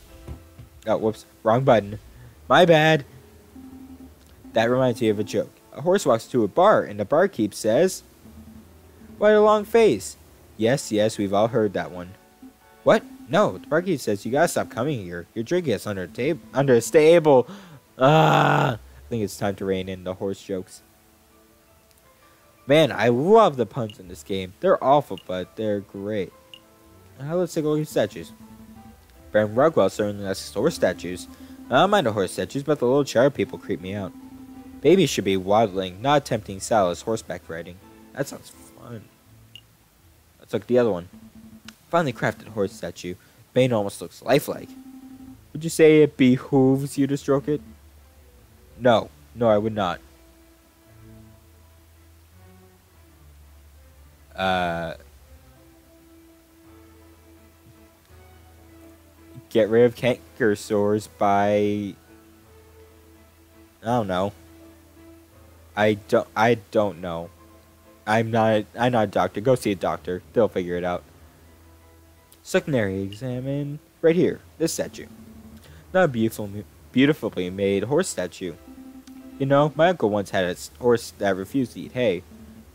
Oh, whoops. Wrong button. My bad. That reminds me of a joke. A horse walks to a bar, and the barkeep says, "What a long face." Yes, we've all heard that one. What? No, the barkeep says you gotta stop coming here. Your drink is under a stable. I think it's time to rein in the horse jokes. Man, I love the puns in this game. They're awful, but they're great. Let's take a look at statues. Baron Rugwell certainly likes horse statues. I don't mind the horse statues, but the little chair people creep me out. Babies should be waddling, not attempting stylist horseback riding. That sounds fun. Let's look at the other one. Finely crafted horse statue. Bane almost looks lifelike. Would you say it behooves you to stroke it? No, I would not. Get rid of canker sores by... I don't know. I don't know. I'm not a doctor. Go see a doctor. They'll figure it out. Secondary examine right here. This statue. Not a beautifully made horse statue. You know, my uncle once had a horse that refused to eat hay.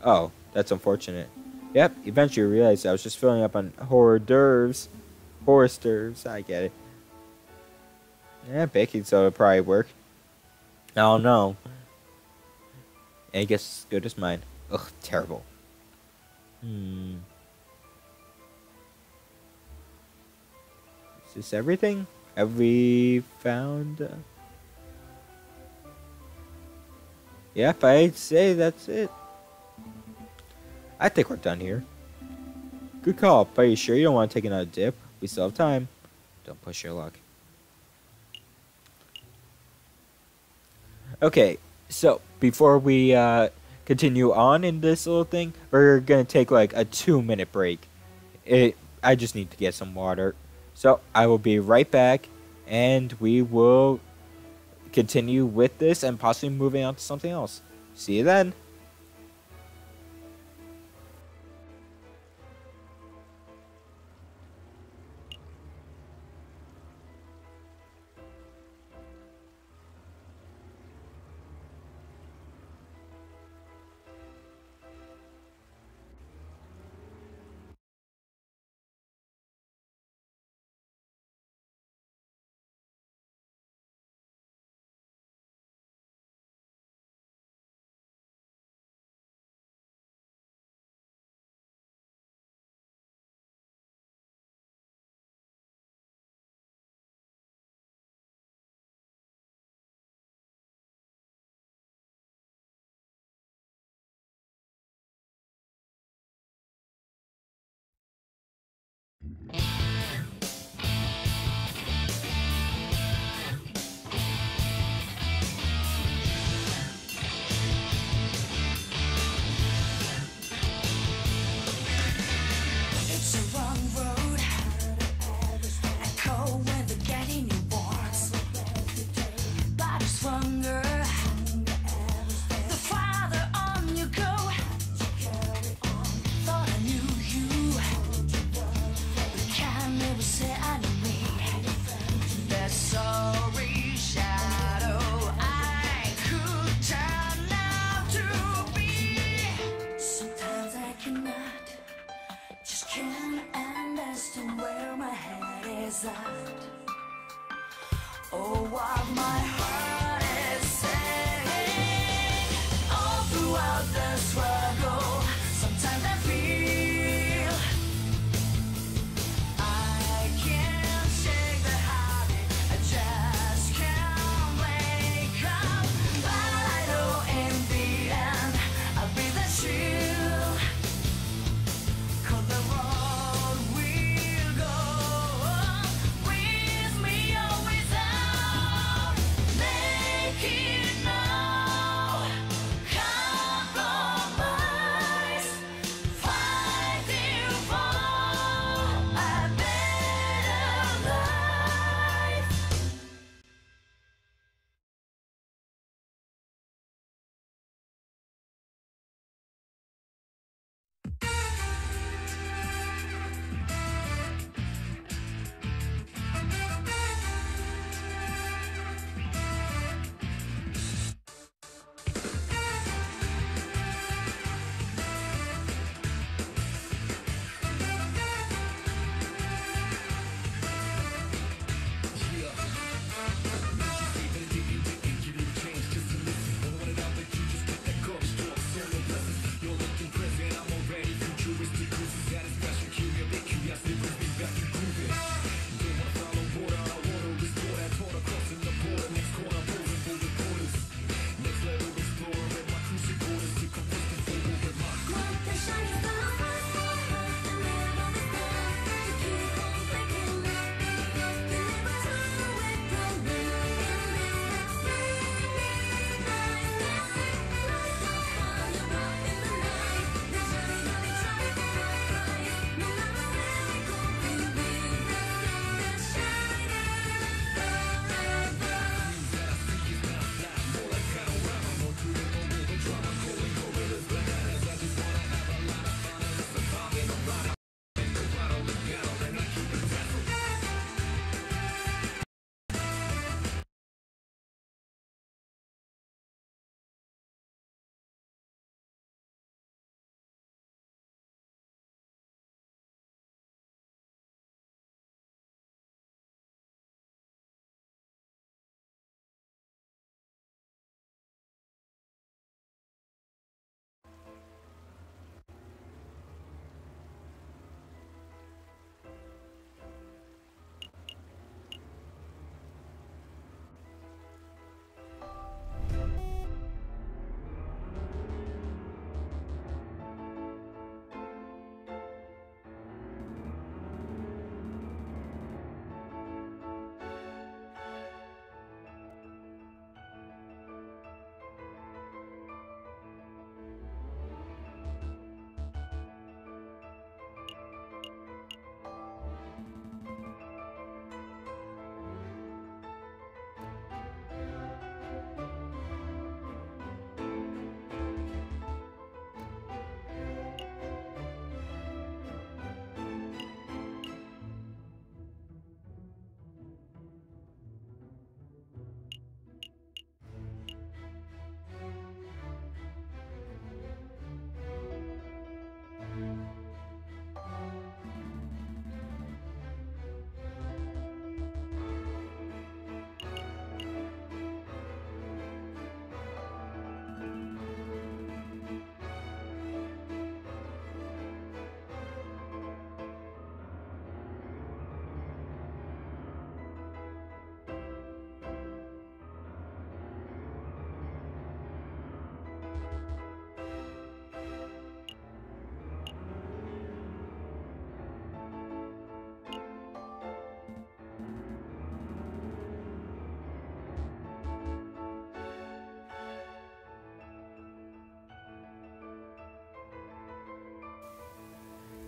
Oh, that's unfortunate. Yep, eventually realized I was just filling up on hors d'oeuvres. Horse d'oeuvres, I get it. Yeah, baking soda would probably work. I don't know. I guess as good as mine. Ugh, terrible. Is this everything? Have we found... Yep, I'd say that's it. I think we're done here. Good call, but are you sure you don't want to take another dip? We still have time. Don't push your luck. Okay, so before we continue on in this little thing, we're gonna take like a 2-minute break. I just need to get some water. So I will be right back, and we will continue with this and possibly moving on to something else. See you then. Oh, what my heart is saying. All throughout the struggle, sometimes I feel I can't shake the habit, I just can't wake up. But I know in the end, I'll be the shield. 'Cause the road will go on with me always out. Make it now, compromise, fighting for a better life.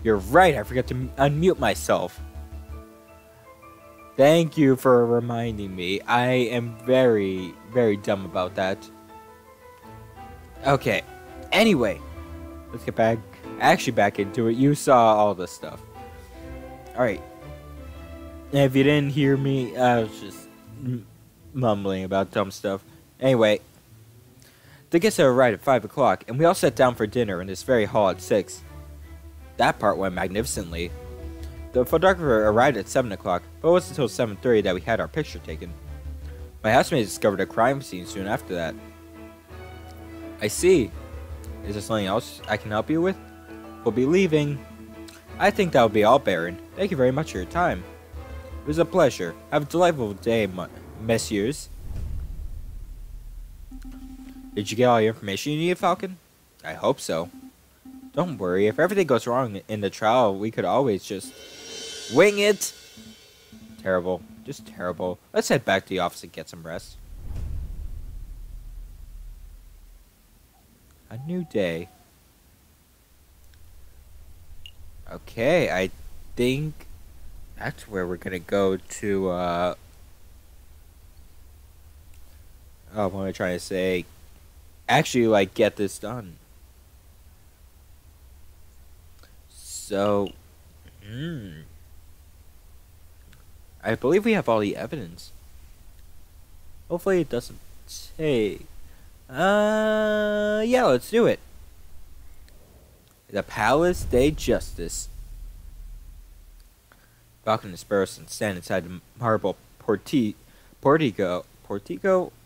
You're right, I forgot to unmute myself. Thank you for reminding me. I am very, very dumb about that. Okay, anyway, let's get back into it. You saw all this stuff. Alright. If you didn't hear me, I was just mumbling about dumb stuff. Anyway, the guests arrived at 5 o'clock, and we all sat down for dinner in this very hall at 6. That part went magnificently. The photographer arrived at 7 o'clock, but it wasn't until 7:30 that we had our picture taken. My housemate discovered a crime scene soon after that. I see. Is there something else I can help you with? We'll be leaving. I think that will be all, Baron. Thank you very much for your time. It was a pleasure. Have a delightful day, messieurs. Did you get all your information you needed, Falcon? I hope so. Don't worry, if everything goes wrong in the trial, we could always just wing it. Terrible. Just terrible. Let's head back to the office and get some rest. A new day. Okay, I think that's where we're gonna go to, what am I trying to say? Actually, like, get this done. So, I believe we have all the evidence. Hopefully it doesn't take. Yeah, let's do it. The Palace de Justice. Falcon and Sparrowson stand inside the marble portico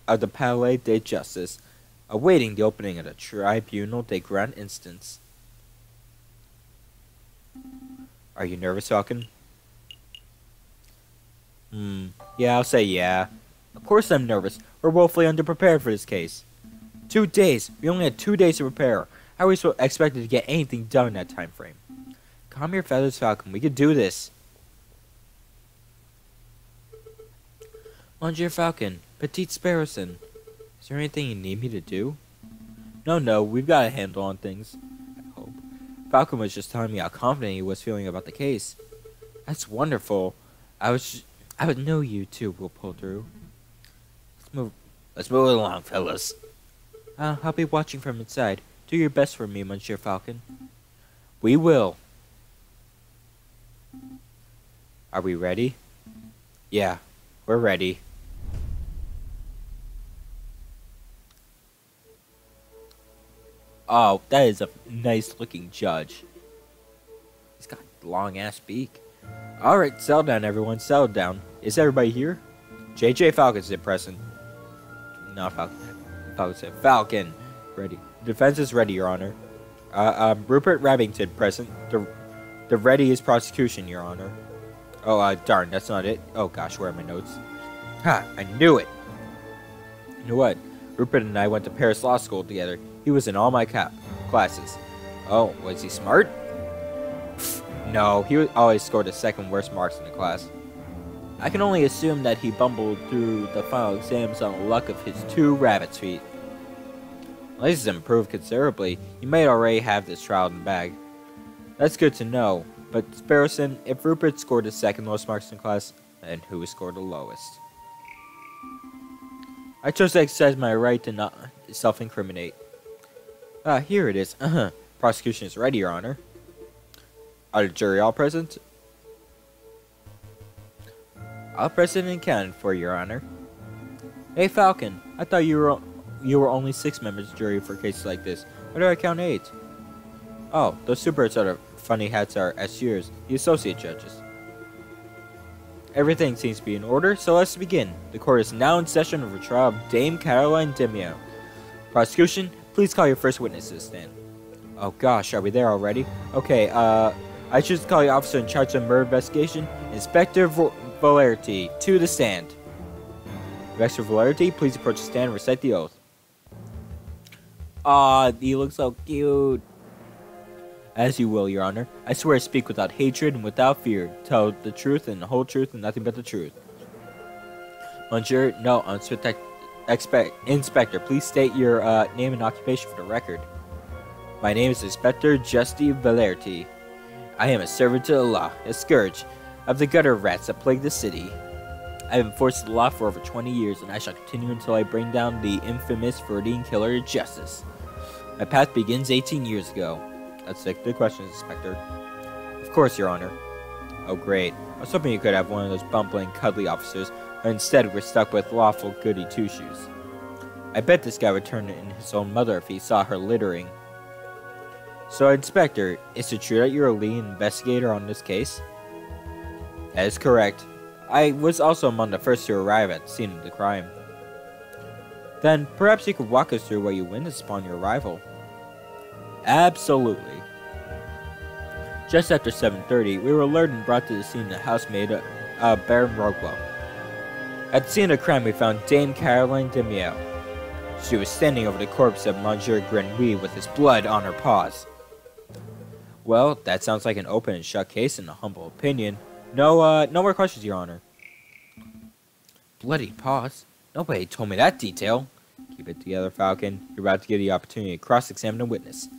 of the Palais de Justice, awaiting the opening of the Tribunal de Grand Instance. Are you nervous, Falcon? Yeah, I'll say yeah. Of course I'm nervous. We're woefully underprepared for this case. 2 days. We only had 2 days to prepare. How are we expected to get anything done in that time frame? Calm your feathers, Falcon. We could do this. Monsieur Falcon, Petite Sparrowson. Is there anything you need me to do? No, we've got a handle on things. I hope. Falcon was just telling me how confident he was feeling about the case. That's wonderful. I would know you two will pull through. Let's move along, fellas. I'll be watching from inside. Do your best for me, Monsieur Falcon. We will. Are we ready? Yeah, we're ready. Oh, that is a nice looking judge. He's got a long ass beak. Alright, settle down everyone, settle down. Is everybody here? JJ Falcon said present. Not Falcon. Falcon said Falcon. Ready. Defense is ready, Your Honor. Rupert Rabington present. The ready is prosecution, Your Honor. Oh, darn, that's not it. Oh gosh, where are my notes? Ha, I knew it. You know what? Rupert and I went to Paris Law School together. He was in all my classes. Oh, was he smart? No, he always scored the second worst marks in the class. I can only assume that he bumbled through the final exams on the luck of his 2 rabbit's feet. Well, this has improved considerably. You may already have this trial in the bag. That's good to know, but Sparrowson, if Rupert scored the second lowest marks in class, then who scored the lowest? I chose to exercise my right to not self-incriminate. Here it is. Prosecution is ready, Your Honor. Are the jury all present? All present and counted for, Your Honor. Hey, Falcon. I thought you were only 6 members of the jury for cases like this. Why do I count 8? Oh, those super sort of funny hats are essieurs, the associate judges. Everything seems to be in order, so let's begin. The court is now in session for the trial of Dame Caroline Demio. Prosecution, please call your first witness to the stand. Oh gosh, are we there already? Okay, I choose to call the officer in charge of the murder investigation, Inspector Valerty, to the stand. Inspector Valerty, please approach the stand and recite the oath. Aw, he looks so cute. As you will, Your Honor. I swear to speak without hatred and without fear. Tell the truth and the whole truth and nothing but the truth. Monsieur, no, Inspector, please state your name and occupation for the record. My name is Inspector Justy Valerty. I am a servant to the law, a scourge of the gutter rats that plague the city. I have enforced the law for over 20 years, and I shall continue until I bring down the infamous Freudian killer to justice. My path begins 18 years ago. Let's take the questions, Inspector. Of course, Your Honor. Oh, great. I was hoping you could have one of those bumbling, cuddly officers, but instead we're stuck with lawful goody two-shoes. I bet this guy would turn in his own mother if he saw her littering. So, Inspector, is it true that you're a lead investigator on this case? That is correct. I was also among the first to arrive at the scene of the crime. Then, perhaps you could walk us through what you witnessed upon your arrival. Absolutely. Just after 7:30, we were alerted and brought to the scene of the housemaid, Baron Rockwell. At the scene of the crime, we found Dame Caroline Demiel. She was standing over the corpse of Monsieur Grenouille with his blood on her paws. Well, that sounds like an open and shut case in a humble opinion. No more questions, Your Honor. Bloody paws? Nobody told me that detail. Keep it together, Falcon. You're about to get the opportunity to cross-examine a witness.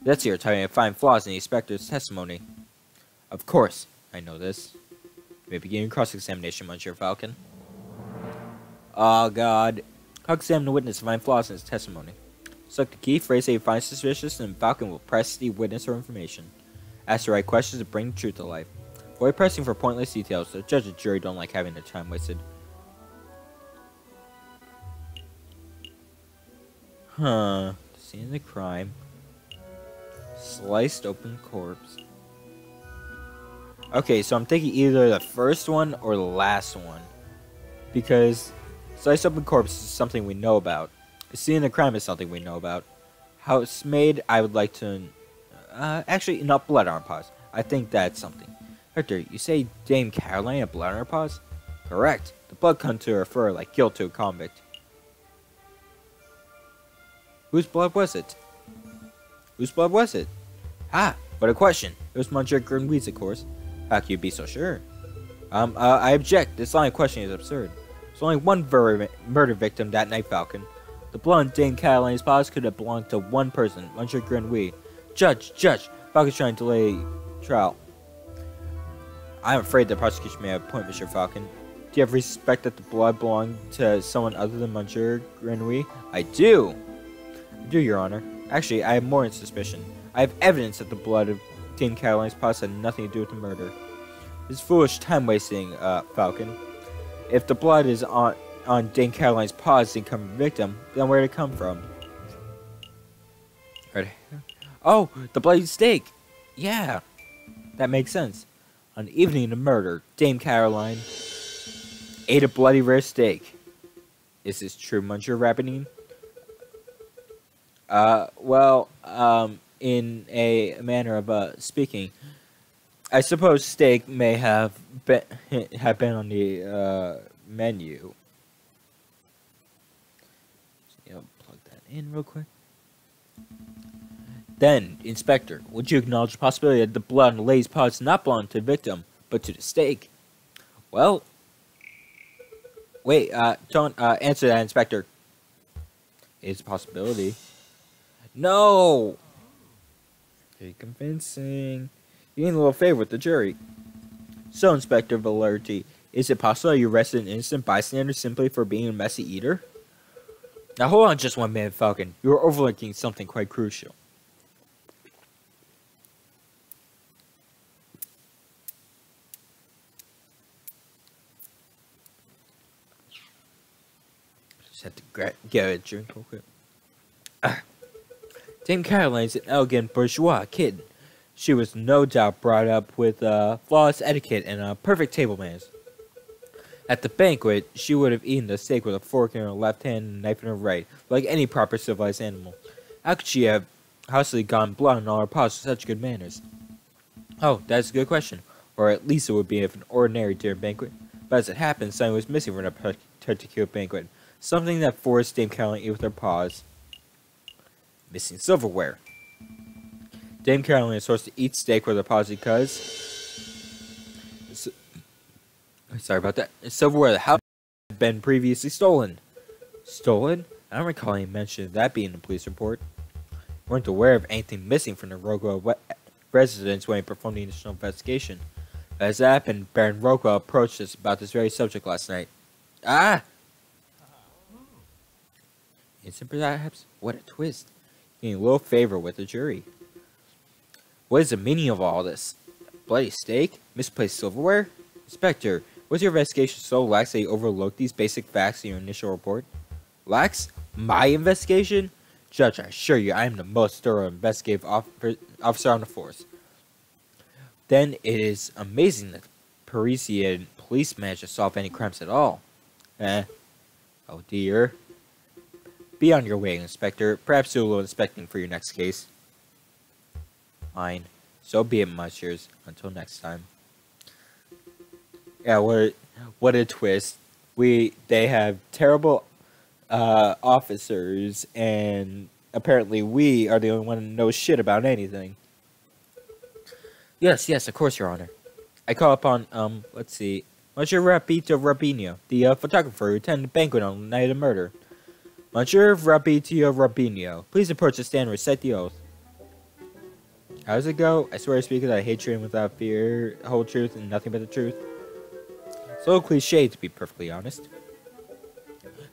That's your time to find flaws in the inspector's testimony. Of course, I know this. You may begin your cross-examination, Monsieur Falcon. Oh, God. Cross-examine the witness to find flaws in his testimony. Select the key phrase that you find suspicious, and Falcon will press the witness for information. Ask the right questions to bring the truth to life. Avoid pressing for pointless details. The judge and jury don't like having their time wasted. The scene of the crime. Sliced open corpse. Okay, so I'm thinking either the first one or the last one. Because sliced open corpse is something we know about. The scene of the crime is something we know about. Housemaid, I would like to... actually, not blood on her paws. I think that's something. Hector, you say Dame Caroline had blood on her paws? Correct. The blood comes to her fur like guilt to a convict. Whose blood was it? Whose blood was it? Ah, what a question. It was Monsieur Grenouille's, of course. How can you be so sure? I object. This line of questioning is absurd. There's only one murder victim that night, Falcon. The blood on Dame Caroline's paws could have belonged to one person, Monsieur Grenouille. Judge! Falcon's trying to delay trial. I'm afraid the prosecution may have a point, Mr. Falcon. Do you have respect that the blood belonged to someone other than Monsieur Grenouille? I do! I do, Your Honor. Actually, I have more than suspicion. I have evidence that the blood of Dame Caroline's paws had nothing to do with the murder. It's foolish time-wasting, Falcon. If the blood is on Dame Caroline's paws didn't come from the victim, then where did it come from? Right here. Oh, the bloody steak! Yeah, that makes sense. On the evening of the murder, Dame Caroline ate a bloody rare steak. Is this true, Monsieur Rapidine? In a manner of speaking, I suppose steak may have been on the menu. So, plug that in real quick. Then, Inspector, would you acknowledge the possibility that the blood on the lady's paws did not belong to the victim, but to the steak? Well, wait, don't answer that, Inspector. It's a possibility. No! Very convincing. You need a little favor with the jury. So, Inspector Valerti, is it possible you arrested an innocent bystander simply for being a messy eater? Now, hold on just 1 minute, Falcon. You are overlooking something quite crucial. Just have to get a drink real quick. Dame Caroline's an elegant bourgeois kid. She was no doubt brought up with flawless etiquette and perfect table manners. At the banquet, she would have eaten the steak with a fork in her left hand and a knife in her right, like any proper civilized animal. How could she have hastily gotten blood on all her paws with such good manners? Oh, that's a good question. Or at least it would be if an ordinary dinner banquet. But as it happened, something was missing from a particular banquet. Something that forced Dame Caroline to eat with her paws. Missing silverware. Dame Caroline is supposed to eat steak with her paws because... sorry about that. Silverware of the house had been previously stolen. Stolen? I don't recall any mention of that being in the police report. We weren't aware of anything missing from the Rockwell residence when we performed the initial investigation. As that happened, Baron Rockwell approached us about this very subject last night. Ah! Innocent perhaps? What a twist. Getting a little favor with the jury. What is the meaning of all this? Bloody steak? Misplaced silverware? Inspector, was your investigation so lax that you overlooked these basic facts in your initial report? Lax? My investigation? Judge, I assure you I am the most thorough investigative officer on the force. Then it is amazing that Parisian police managed to solve any crimes at all. Eh. Oh dear. Be on your way, Inspector. Perhaps do a little inspecting for your next case. Fine. So be it, Monsieurs. Until next time. Yeah, what a twist. They have terrible officers, and apparently we are the only one who knows shit about anything. Yes, of course, Your Honor. I call upon, let's see, Monsieur Rapito Rabino, the photographer who attended the banquet on the night of murder. Monsieur Rapito Rabino, please approach the stand and recite the oath. How does it go? I swear to speak without hatred and without fear, the whole truth and nothing but the truth. It's a little cliche, to be perfectly honest.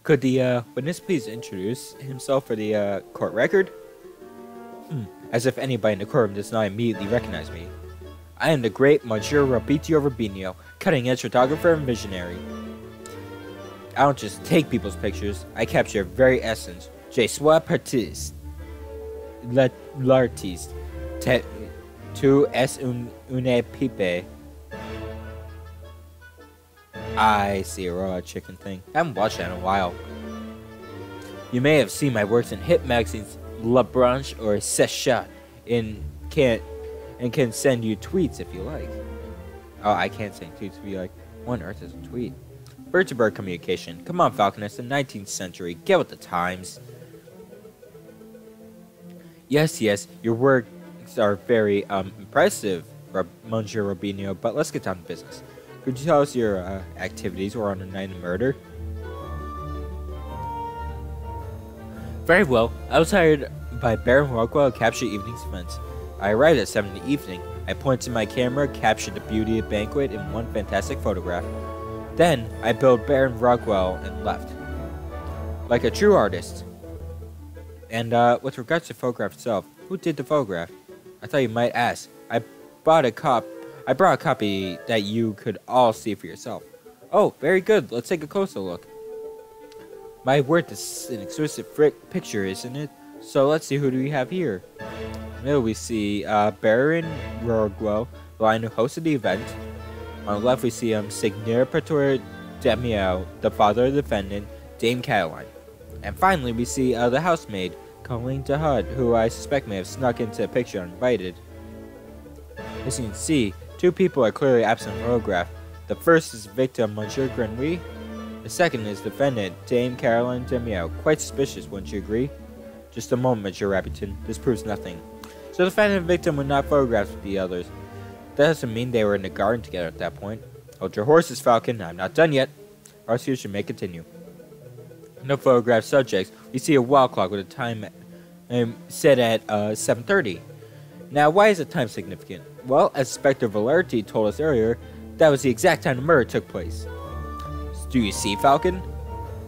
Could the witness please introduce himself for the court record? As if anybody in the courtroom does not immediately recognize me. I am the great Monsieur Rapito Rabino, cutting-edge photographer and visionary. I don't just take people's pictures, I capture their very essence. Je suis artiste. L'artiste. Tu es une pipe. I see a raw chicken thing. I haven't watched that in a while. You may have seen my works in hit magazines La Branche or Sechat and can send you tweets if you like. Oh, I can't send tweets if you like. What on earth is a tweet? Bird-to-bird communication. Come on, Falcon, it's the 19th century. Get with the times. Yes, your works are very impressive, Monsieur Robinho, but let's get down to business. Could you tell us your activities were on the night of murder? Very well. I was hired by Baron Rockwell to capture evening's events. I arrived at 7 in the evening. I pointed my camera, captured the beauty of the banquet in one fantastic photograph. Then, I billed Baron Rockwell and left. Like a true artist. And with regards to the photograph itself, who did the photograph? I thought you might ask. I brought a copy that you could all see for yourself. Oh, very good. Let's take a closer look. My word, this is an exquisite picture, isn't it? So let's see, who do we have here? In the middle we see Baron Rockwell, the line who hosted the event. On the left we see Signor Pettor Damiel, the father of the defendant, Dame Caroline. And finally we see the housemaid, Colleen DeHud, who I suspect may have snuck into the picture uninvited. As you can see, two people are clearly absent in the photograph. The first is victim Monsieur Grenouille. The second is defendant Dame Caroline Damiel. Quite suspicious, wouldn't you agree? Just a moment, Monsieur Rapiton. This proves nothing. So the defendant and victim were not photographed with the others. That doesn't mean they were in the garden together at that point. Hold your horses, Falcon. I'm not done yet. Prosecution may continue. No photographed subjects. We see a wall clock with a time set at 7:30. Now, why is the time significant? Well, as Inspector Valerti told us earlier, that was the exact time the murder took place. So do you see, Falcon?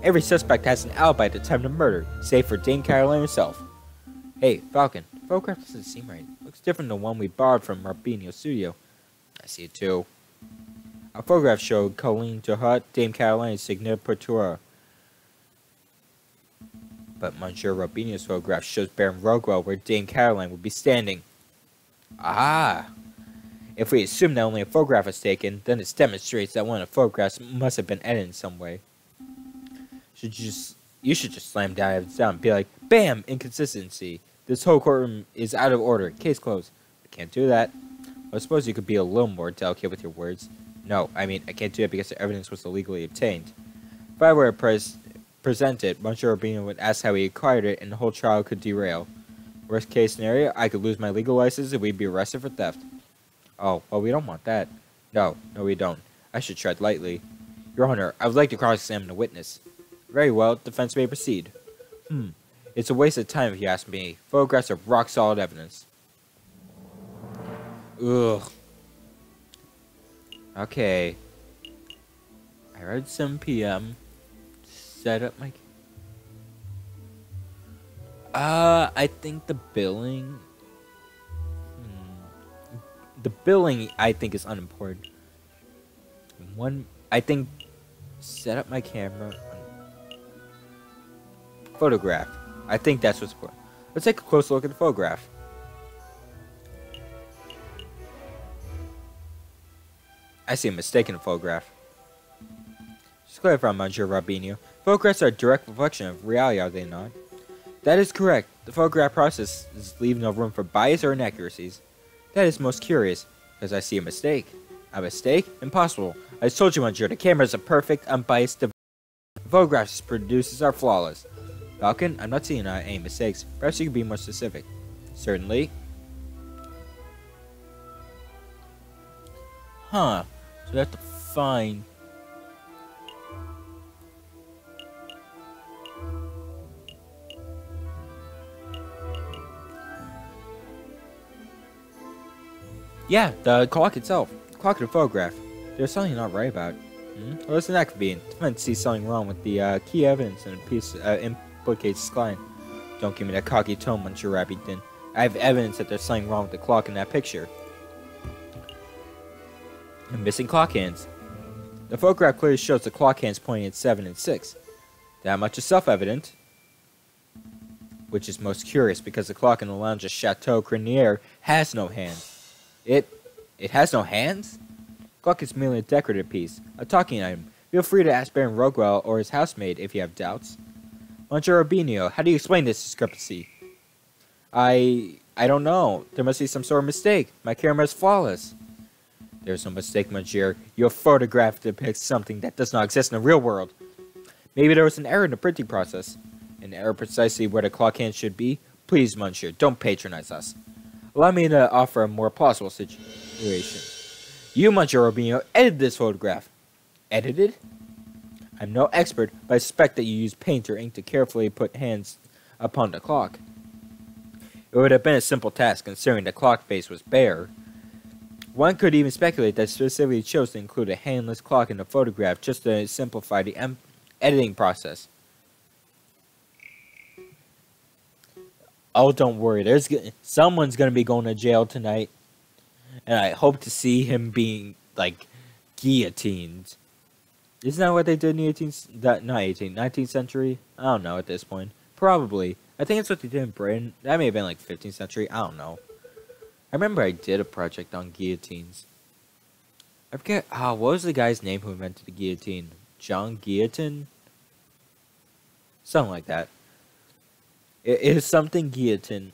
Every suspect has an alibi at the time of the murder, save for Dame Caroline herself. Hey, Falcon, the photograph doesn't seem right. Looks different than the one we borrowed from Rubino's studio. I see it too. Our photograph showed Colleen DeHut, Dame Caroline, and Signor Pettor. But Monsieur Rubino's photograph shows Baron Rockwell where Dame Caroline would be standing. Aha! If we assume that only a photograph was taken, then this demonstrates that one of the photographs must have been edited in some way. You should just slam down and be like, BAM! Inconsistency. This whole courtroom is out of order. Case closed. I can't do that. I suppose you could be a little more delicate with your words. No, I mean, I can't do it because the evidence was illegally obtained. If I were to present it, Monsieur Rubino would ask how he acquired it, and the whole trial could derail. Worst case scenario, I could lose my legal license and we'd be arrested for theft. Oh, well, we don't want that. No, we don't. I should tread lightly. Your Honor, I would like to cross-examine the witness. Very well, defense may proceed. It's a waste of time if you ask me. Photographs are rock-solid evidence. Ugh. Okay. I read 7 p.m. Set up my... I think the billing... The billing, I think, is unimportant. I think... Set up my camera... Photograph. I think that's what's important. Let's take a close look at the photograph. I see a mistake in the photograph. Just clarify, Monsieur Robinho. Photographs are a direct reflection of reality, are they not? That is correct. The photograph process is leaving no room for bias or inaccuracies. That is most curious, because I see a mistake. A mistake? Impossible. I told you, Monsieur, the camera is a perfect, unbiased device. The photographs it produces are flawless. Falcon, I'm not seeing any mistakes. Perhaps you could be more specific. Certainly. Huh. So we have to find... Yeah, the clock itself. The clock in the photograph. There's something not right about it. Well, isn't that convenient? I might see something wrong with the key evidence in a piece implicates Skline. Don't give me that cocky tone, Monsieur Rappington. I have evidence that there's something wrong with the clock in that picture. And missing clock hands. The photograph clearly shows the clock hands pointing at 7 and 6. That much is self-evident. Which is most curious because the clock in the lounge of Chateau Criniere has no hands. It has no hands? The clock is merely a decorative piece, a talking item. Feel free to ask Baron Rogwell or his housemaid if you have doubts. Monsieur Robinho, how do you explain this discrepancy? I don't know. There must be some sort of mistake. My camera is flawless. There's no mistake, Monsieur. Your photograph depicts something that does not exist in the real world. Maybe there was an error in the printing process. An error precisely where the clock hands should be? Please, Monsieur, don't patronize us. Allow me to offer a more plausible situation. You, Monsieur Robinho, edited this photograph. Edited? I'm no expert, but I suspect that you used paint or ink to carefully put hands upon the clock. It would have been a simple task, considering the clock face was bare. One could even speculate that specifically chose to include a handless clock in the photograph just to simplify the editing process. Oh, don't worry. Someone's going to be going to jail tonight. And I hope to see him being, like, guillotined. Isn't that what they did in the 19th century? I don't know at this point. Probably. I think that's what they did in Britain. That may have been, like, 15th century. I don't know. I remember I did a project on guillotines. I forget, what was the guy's name who invented the guillotine? John Guillotin? Something like that. It is something guillotine.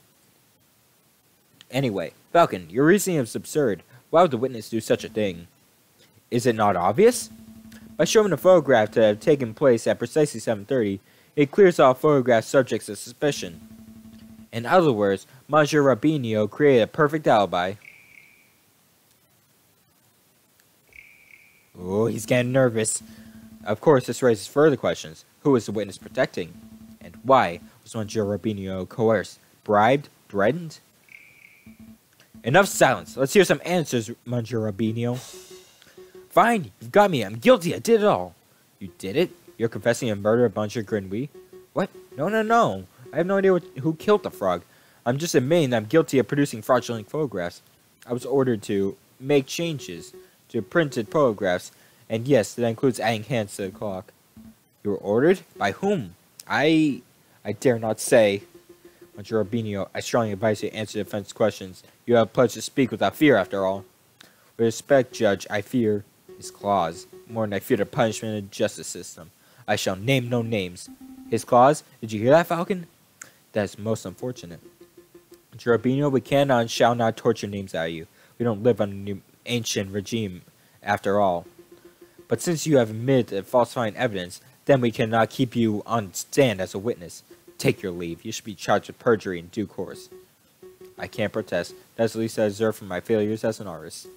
Anyway, Falcon, your reasoning is absurd. Why would the witness do such a thing? Is it not obvious? By showing a photograph to have taken place at precisely 7:30, it clears all photograph subjects of suspicion. In other words, Monsieur Robinho created a perfect alibi. Oh, he's getting nervous. Of course, this raises further questions. Who is the witness protecting? And why was Monsieur Robinho coerced, bribed, threatened? Enough silence. Let's hear some answers, Monsieur Robinho. Fine, you've got me. I'm guilty. I did it all. You did it? You're confessing a murder of Monsieur Grenouille? What? No. I have no idea who killed the frog. I'm just admitting that I'm guilty of producing fraudulent photographs. I was ordered to make changes to printed photographs, and yes, that includes adding hands to the clock. You were ordered? By whom? I dare not say. Monsieur Robinho, I strongly advise you to answer the defense questions. You have pledged to speak without fear, after all. With respect, Judge, I fear his claws, more than I fear the punishment of the justice system. I shall name no names. His claws? Did you hear that, Falcon? That is most unfortunate. Monsieur Robinho, we cannot and shall not torture names out of you. We don't live under an ancient regime, after all. But since you have admitted falsifying evidence, then we cannot keep you on stand as a witness. Take your leave. You should be charged with perjury in due course. I can't protest. That's the least I deserve for my failures as an artist.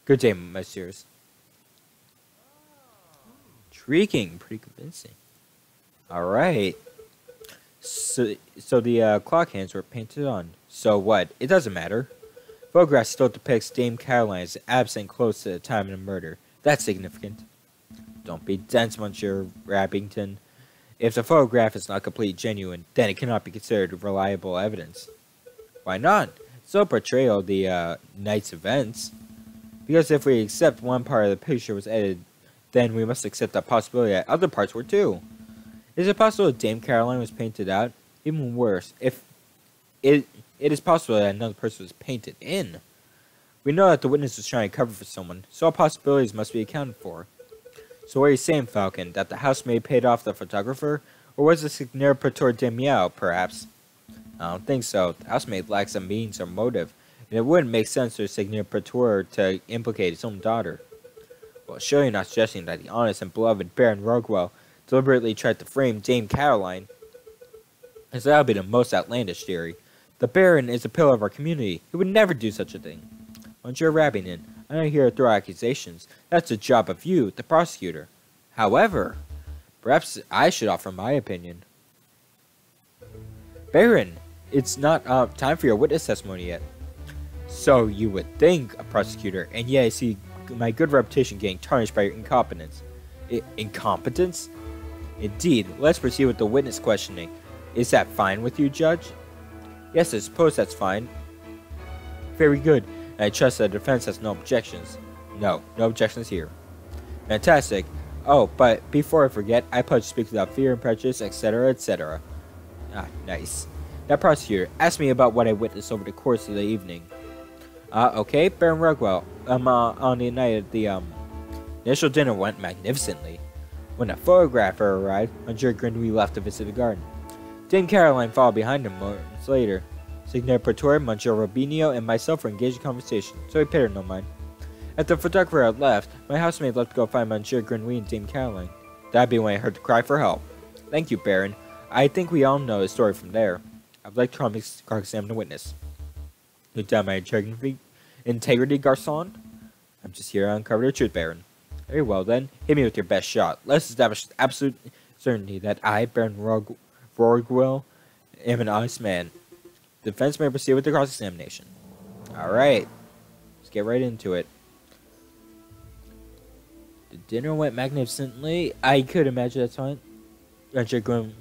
Good day, messieurs. Intriguing. Pretty convincing. Alright. So the clock hands were painted on. So what? It doesn't matter. Photograph still depicts Dame Caroline as absent close to the time of the murder. That's significant. Don't be dense, Monsieur Rappington. If the photograph is not completely genuine, then it cannot be considered reliable evidence. Why not? It's still a portrayal of the night's events. Because if we accept one part of the picture was edited, then we must accept the possibility that other parts were too. Is it possible that Dame Caroline was painted out? Even worse, if it is possible that another person was painted in. We know that the witness was trying to cover for someone, so all possibilities must be accounted for. So what are you saying, Falcon? That the housemaid paid off the photographer? Or was it Signor Pator de Miao, perhaps? I don't think so. The housemaid lacks a means or motive, and it wouldn't make sense for Signor Pator to implicate his own daughter. Well, sure you're not suggesting that the honest and beloved Baron Rogwell deliberately tried to frame Dame Caroline, as that would be the most outlandish theory. The Baron is a pillar of our community. He would never do such a thing. Monsieur Rabington, I'm not here to throw accusations. That's the job of you, the prosecutor. However, perhaps I should offer my opinion. Baron, it's not time for your witness testimony yet. So you would think, a prosecutor, and yet I see my good reputation getting tarnished by your incompetence. Incompetence? Indeed, let's proceed with the witness questioning. Is that fine with you, Judge? Yes, I suppose that's fine. Very good. I trust that the defense has no objections. No objections here. Fantastic. Oh, but before I forget, I pledge to speak without fear and prejudice, etc., etc. Ah, nice. Now, prosecutor, ask me about what I witnessed over the course of the evening. Okay, Baron Rugwell. On the night of the initial dinner went magnificently. When a photographer arrived, Monsieur Grinwy left to visit the garden. Dame Caroline followed behind him moments later. Signor Praetor, Monsieur Robinho, and myself were engaged in conversation, so I paid her no mind. After the photographer had left, my housemaid left to go find Monsieur Grinwy and Dame Caroline. That'd be when I heard the cry for help. Thank you, Baron. I think we all know the story from there. I'd like to cross-examine the witness. You doubt my integrity, Garçon? I'm just here to uncover the truth, Baron. Very well, then. Hit me with your best shot. Let's establish absolute certainty that I, Baron Rogwell, am an honest man. The defense may proceed with the cross-examination. Alright. Let's get right into it. The dinner went magnificently. I could imagine that's fine. Richard Grimley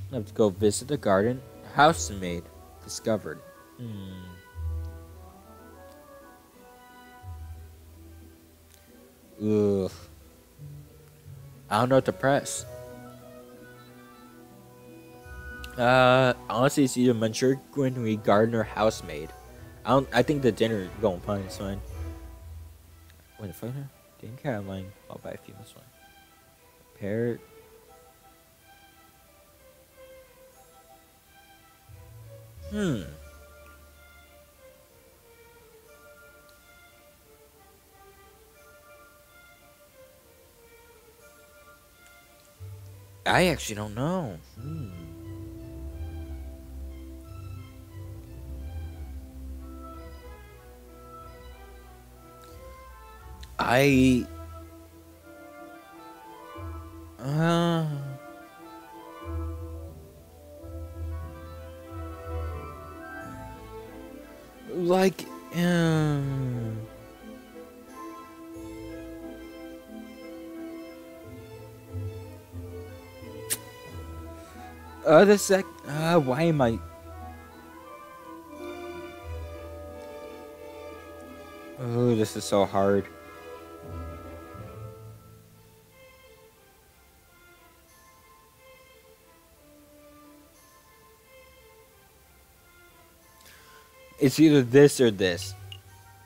left to go visit the garden. Housemaid discovered. Ugh. I don't know what to press. Honestly, it's either Monsieur Grinwy, gardener, housemaid. I think the dinner going fine. It's fine. Wait a second. Dame Caroline, followed by a female swine. Parrot. I actually don't know. Like, why am I? Oh, this is so hard. It's either this or this.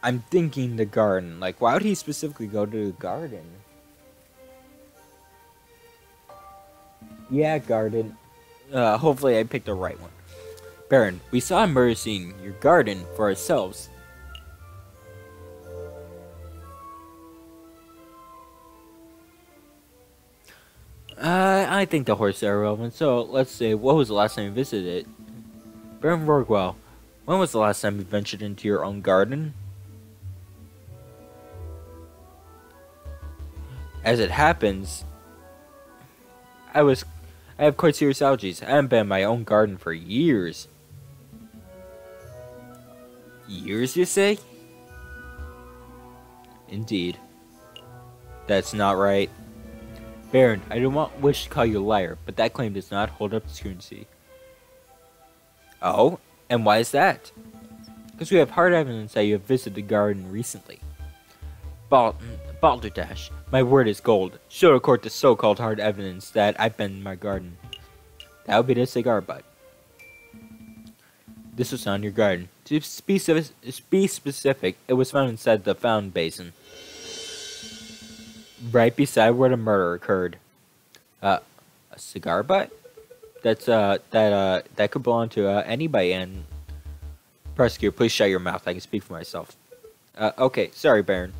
I'm thinking the garden. Like, why would he specifically go to the garden? Yeah, garden. Hopefully I picked the right one. Baron, we saw a murder scene in your garden for ourselves. I think the horses are relevant, so let's say, what was the last time you visited it? Baron Rogwell, when was the last time you ventured into your own garden? As it happens, I have quite serious allergies. I haven't been in my own garden for years. Years, you say? Indeed. That's not right. Baron, I do not wish to call you a liar, but that claim does not hold up to scrutiny. Oh? And why is that? Because we have hard evidence that you have visited the garden recently. Balderdash, my word is gold. Show the court the so-called hard evidence that I've been in my garden. That would be the cigar butt. This was on your garden. To be specific, it was found inside the fountain basin, right beside where the murder occurred. A cigar butt? That could belong to anybody. And prosecutor, please shut your mouth. I can speak for myself. Okay, sorry, Baron.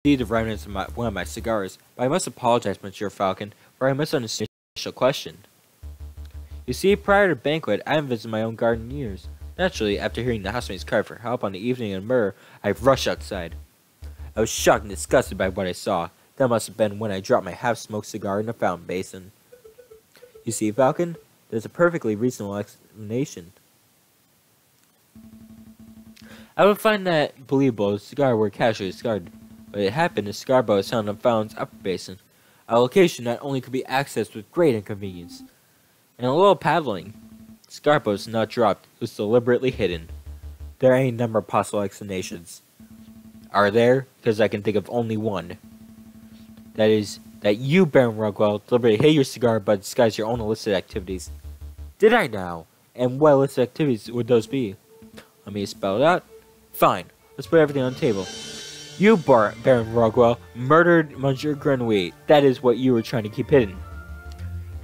See the remnants of one of my cigars, but I must apologize, Monsieur Falcon, for I misunderstood the initial question. You see, prior to the banquet, I haven't visited my own garden in years. Naturally, after hearing the housemaid's cry for help on the evening of the murder, I rushed outside. I was shocked and disgusted by what I saw. That must have been when I dropped my half-smoked cigar in the fountain basin. You see, Falcon, there's a perfectly reasonable explanation. I would find that believable if the cigar were casually discarded, but it happened the cigar butt was found in the fountain's upper basin, a location that only could be accessed with great inconvenience. And a little paddling. The cigar butt was not dropped, it was deliberately hidden. There are any number of possible explanations. Are there? Because I can think of only one. That is, that you, Baron Rugwell, deliberately hid your cigar butt to disguise your own illicit activities. Did I now? And what illicit activities would those be? Want me to spell it out? Fine. Let's put everything on the table. You, Baron Rugwell, murdered Monsieur Grenouille. That is what you were trying to keep hidden.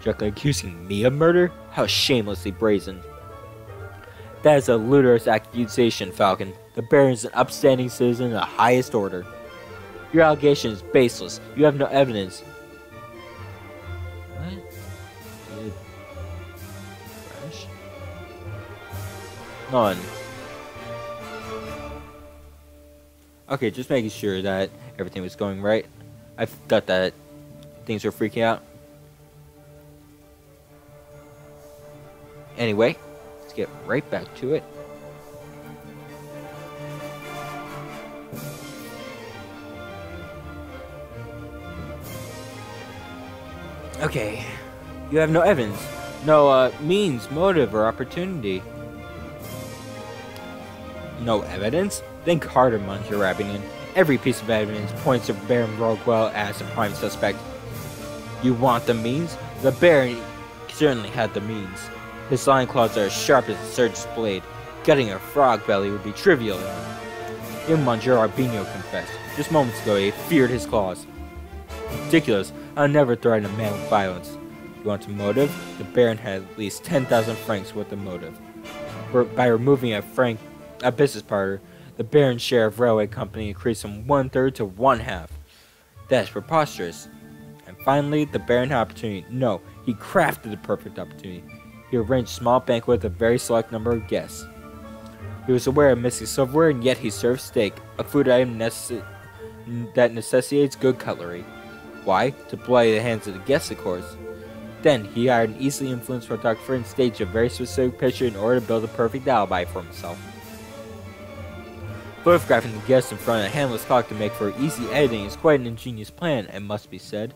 Directly accusing me of murder? How shamelessly brazen. That is a ludicrous accusation, Falcon. The Baron is an upstanding citizen of the highest order. Your allegation is baseless. You have no evidence. What? Fresh? None. Okay, just making sure that everything was going right. I thought that things were freaking out. Anyway, let's get right back to it. Okay, you have no evidence, no means, motive, or opportunity. No evidence? Think harder, Monsieur Rabbinan. Every piece of evidence points to Baron Rogwell as a prime suspect. You want the means? The Baron certainly had the means. His lion claws are as sharp as a surgeon's blade. Gutting a frog belly would be trivial. Even Monsieur Arbino confessed. Just moments ago he feared his claws. Ridiculous. I'll never threaten a man with violence. You want a motive? The Baron had at least 10,000 francs worth of motive. By removing a business partner, the Baron's share of railway company increased from 1/3 to 1/2. That is preposterous. And finally, the Baron had opportunity. No, he crafted the perfect opportunity. He arranged a small banquet with a very select number of guests. He was aware of missing silverware, and yet he served steak, a food item that necessitates good cutlery. Why? To bloody the hands of the guests, of course. Then, he hired an easily influenced photographer and staged a very specific picture in order to build a perfect alibi for himself. Photographing the guests in front of a handless clock to make for easy editing is quite an ingenious plan, it must be said.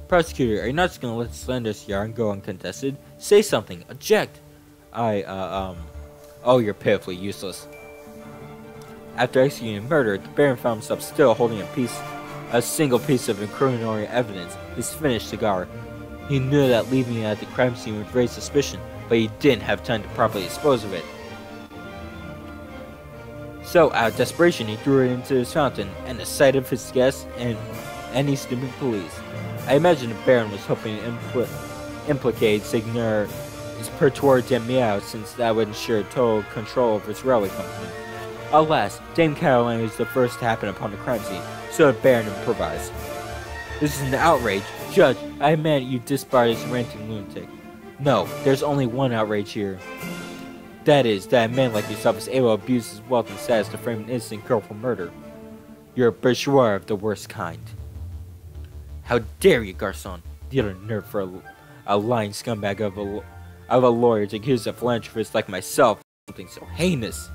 Prosecutor, are you not just going to let the slanderous yarn go uncontested? Say something. Object. Oh, you're pitifully useless. After executing murder, the Baron found himself still holding a single piece of incriminating evidence, his finished cigar. He knew that leaving it at the crime scene would raise suspicion, but he didn't have time to properly dispose of it. So, out of desperation, he threw it into his fountain, and the sight of his guests and any stupid police. I imagine the Baron was hoping to implicate Signor Pertour de Miao, since that would ensure total control over his railway company. Alas, Dame Caroline was the first to happen upon the crime scene, so the Baron improvised. This is an outrage. Judge, I demand you disbar this ranting lunatic. No, there's only one outrage here. That is, that a man like yourself is able to abuse his wealth and status to frame an innocent girl for murder. You're a bourgeois of the worst kind. How dare you, Garçon? You have a nerve for a lying scumbag of a lawyer to accuse a philanthropist like myself of something so heinous.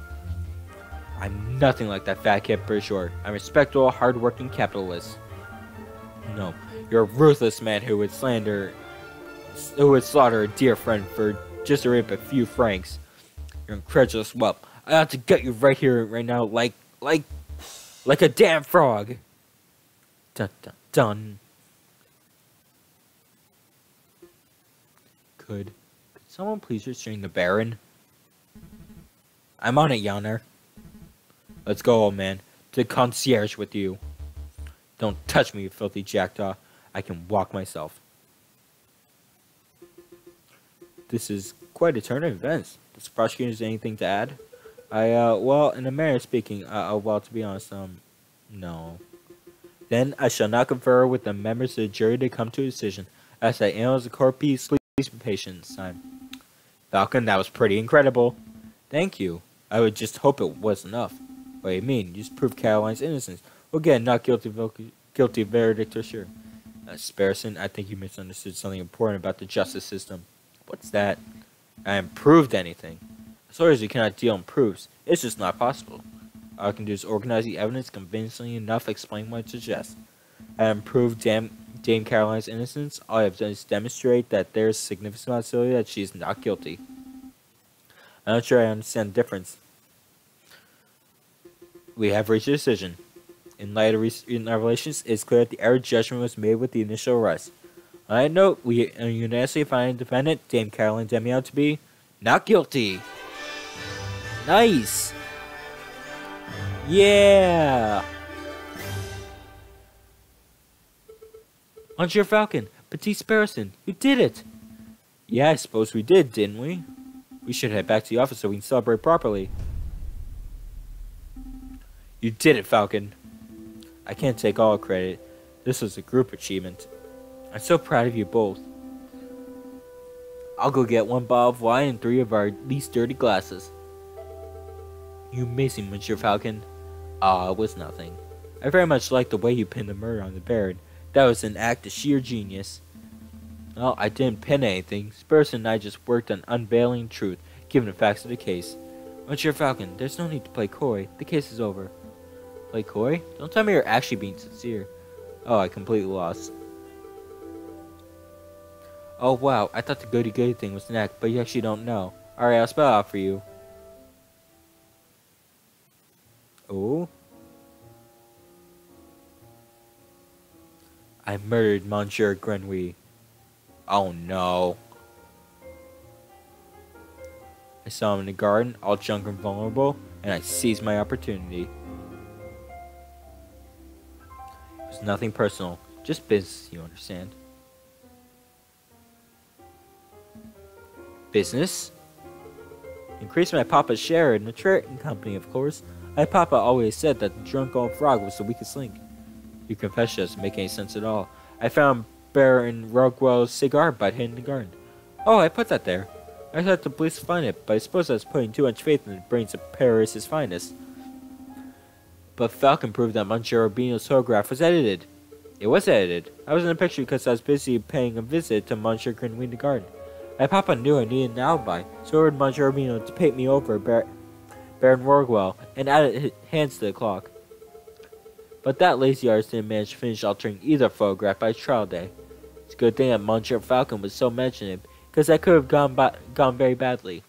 I'm nothing like that fat cat bourgeois. I'm a respectable, hard-working capitalist. No, you're a ruthless man who would slaughter a dear friend for just to rape a few francs. You're incredulous whelp. I ought to gut you right here, right now, like a damn frog. Dun dun dun. Could someone please restrain the Baron? I'm on it, Yonner. Let's go, old man. To the concierge with you. Don't touch me, you filthy jackdaw. I can walk myself. This is quite a turn of events. Does the prosecutor have anything to add? Well, in a manner of speaking, well, to be honest, no. Then I shall not confer with the members of the jury to come to a decision, as I analyze the court piece, please be patient this time. Falcon, that was pretty incredible. Thank you. I would just hope it was enough. What do you mean? You just proved Caroline's innocence. We'll get a not guilty verdict or sure. Sparrison, I think you misunderstood something important about the justice system. What's that? I haven't proved anything. As far as you cannot deal in proofs, it's just not possible. All I can do is organize the evidence convincingly enough, explain what it suggests. I haven't proved Dame Caroline's innocence. All I have done is demonstrate that there is a significant possibility that she is not guilty. I'm not sure I understand the difference. We have reached a decision. In light of recent revelations, it's clear that the error judgment was made with the initial arrest. On that note, we unanimously find the defendant, Dame Caroline Demian, to be not guilty. Nice! Yeah! Monsieur Falcon, Petit Sparrison, you did it! Yeah, I suppose we did, didn't we? We should head back to the office so we can celebrate properly. You did it, Falcon. I can't take all credit. This was a group achievement. I'm so proud of you both. I'll go get 1 bottle of wine and 3 of our least dirty glasses. You amazing, Monsieur Falcon. It was nothing. I very much liked the way you pinned the murder on the Baron. That was an act of sheer genius. Well, I didn't pin anything. Sparrison and I just worked on unveiling truth, given the facts of the case. Monsieur Falcon, there's no need to play coy. The case is over. Play coy? Don't tell me you're actually being sincere. Oh, I completely lost. Oh wow, I thought the goody-goody thing was an act, but you actually don't know. Alright, I'll spell it out for you. Oh? I murdered Monsieur Grenouille. Oh no. I saw him in the garden, all drunk and vulnerable, and I seized my opportunity. It was nothing personal, just business, you understand. Business? Increase my papa's share in the trading company, of course. My papa always said that the drunk old frog was the weakest link. Your confession doesn't make any sense at all. I found Baron Rogwell's cigar butt hidden in the garden. Oh, I put that there. I thought the police would find it, but I suppose I was putting too much faith in the brains of Paris' finest. But Falcon proved that Monsieur Urbino's photograph was edited. It was edited. I was in the picture because I was busy paying a visit to Monsieur Grenouille in the garden. My papa knew I needed an alibi, so ordered Monsieur Urbino to paint me over Baron Rogwell and added hands to the clock. But that lazy artist didn't manage to finish altering either photograph by trial day. It's a good thing that Monsieur Falcon was so imaginative, because that could have gone very badly.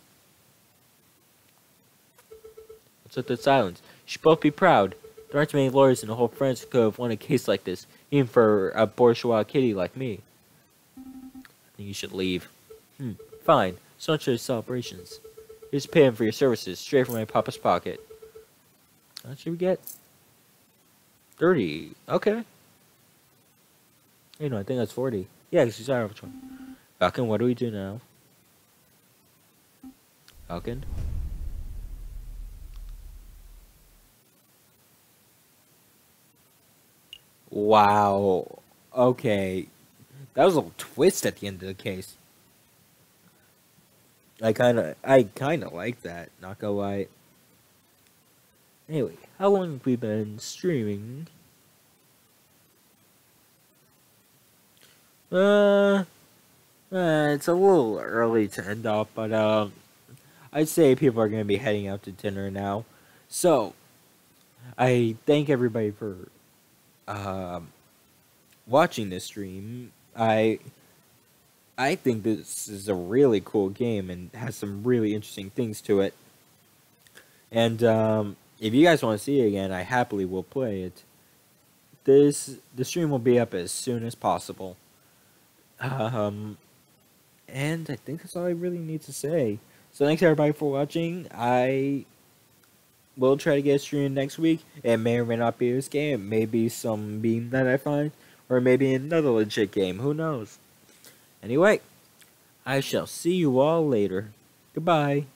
What's with the silence? You should both be proud. There aren't many lawyers in the whole France who could have won a case like this, even for a bourgeois kitty like me. I think you should leave. Fine. So much for the celebrations. Here's paying for your services, straight from my papa's pocket. How much should we get? 30. Okay. You know, I think that's 40. Yeah, because you saw which one. Falcon, what do we do now? Falcon? Wow. Okay. That was a little twist at the end of the case. I kinda like that, not gonna lie. Anyway, how long have we been streaming? It's a little early to end off, but I'd say people are gonna be heading out to dinner now. So, I thank everybody for watching this stream. I think this is a really cool game and has some really interesting things to it. And if you guys want to see it again, I happily will play it. The stream will be up as soon as possible. And I think that's all I really need to say. So thanks everybody for watching. I we'll try to get a stream next week. It may or may not be this game. It may be some meme that I find, or maybe another legit game. Who knows? Anyway, I shall see you all later. Goodbye.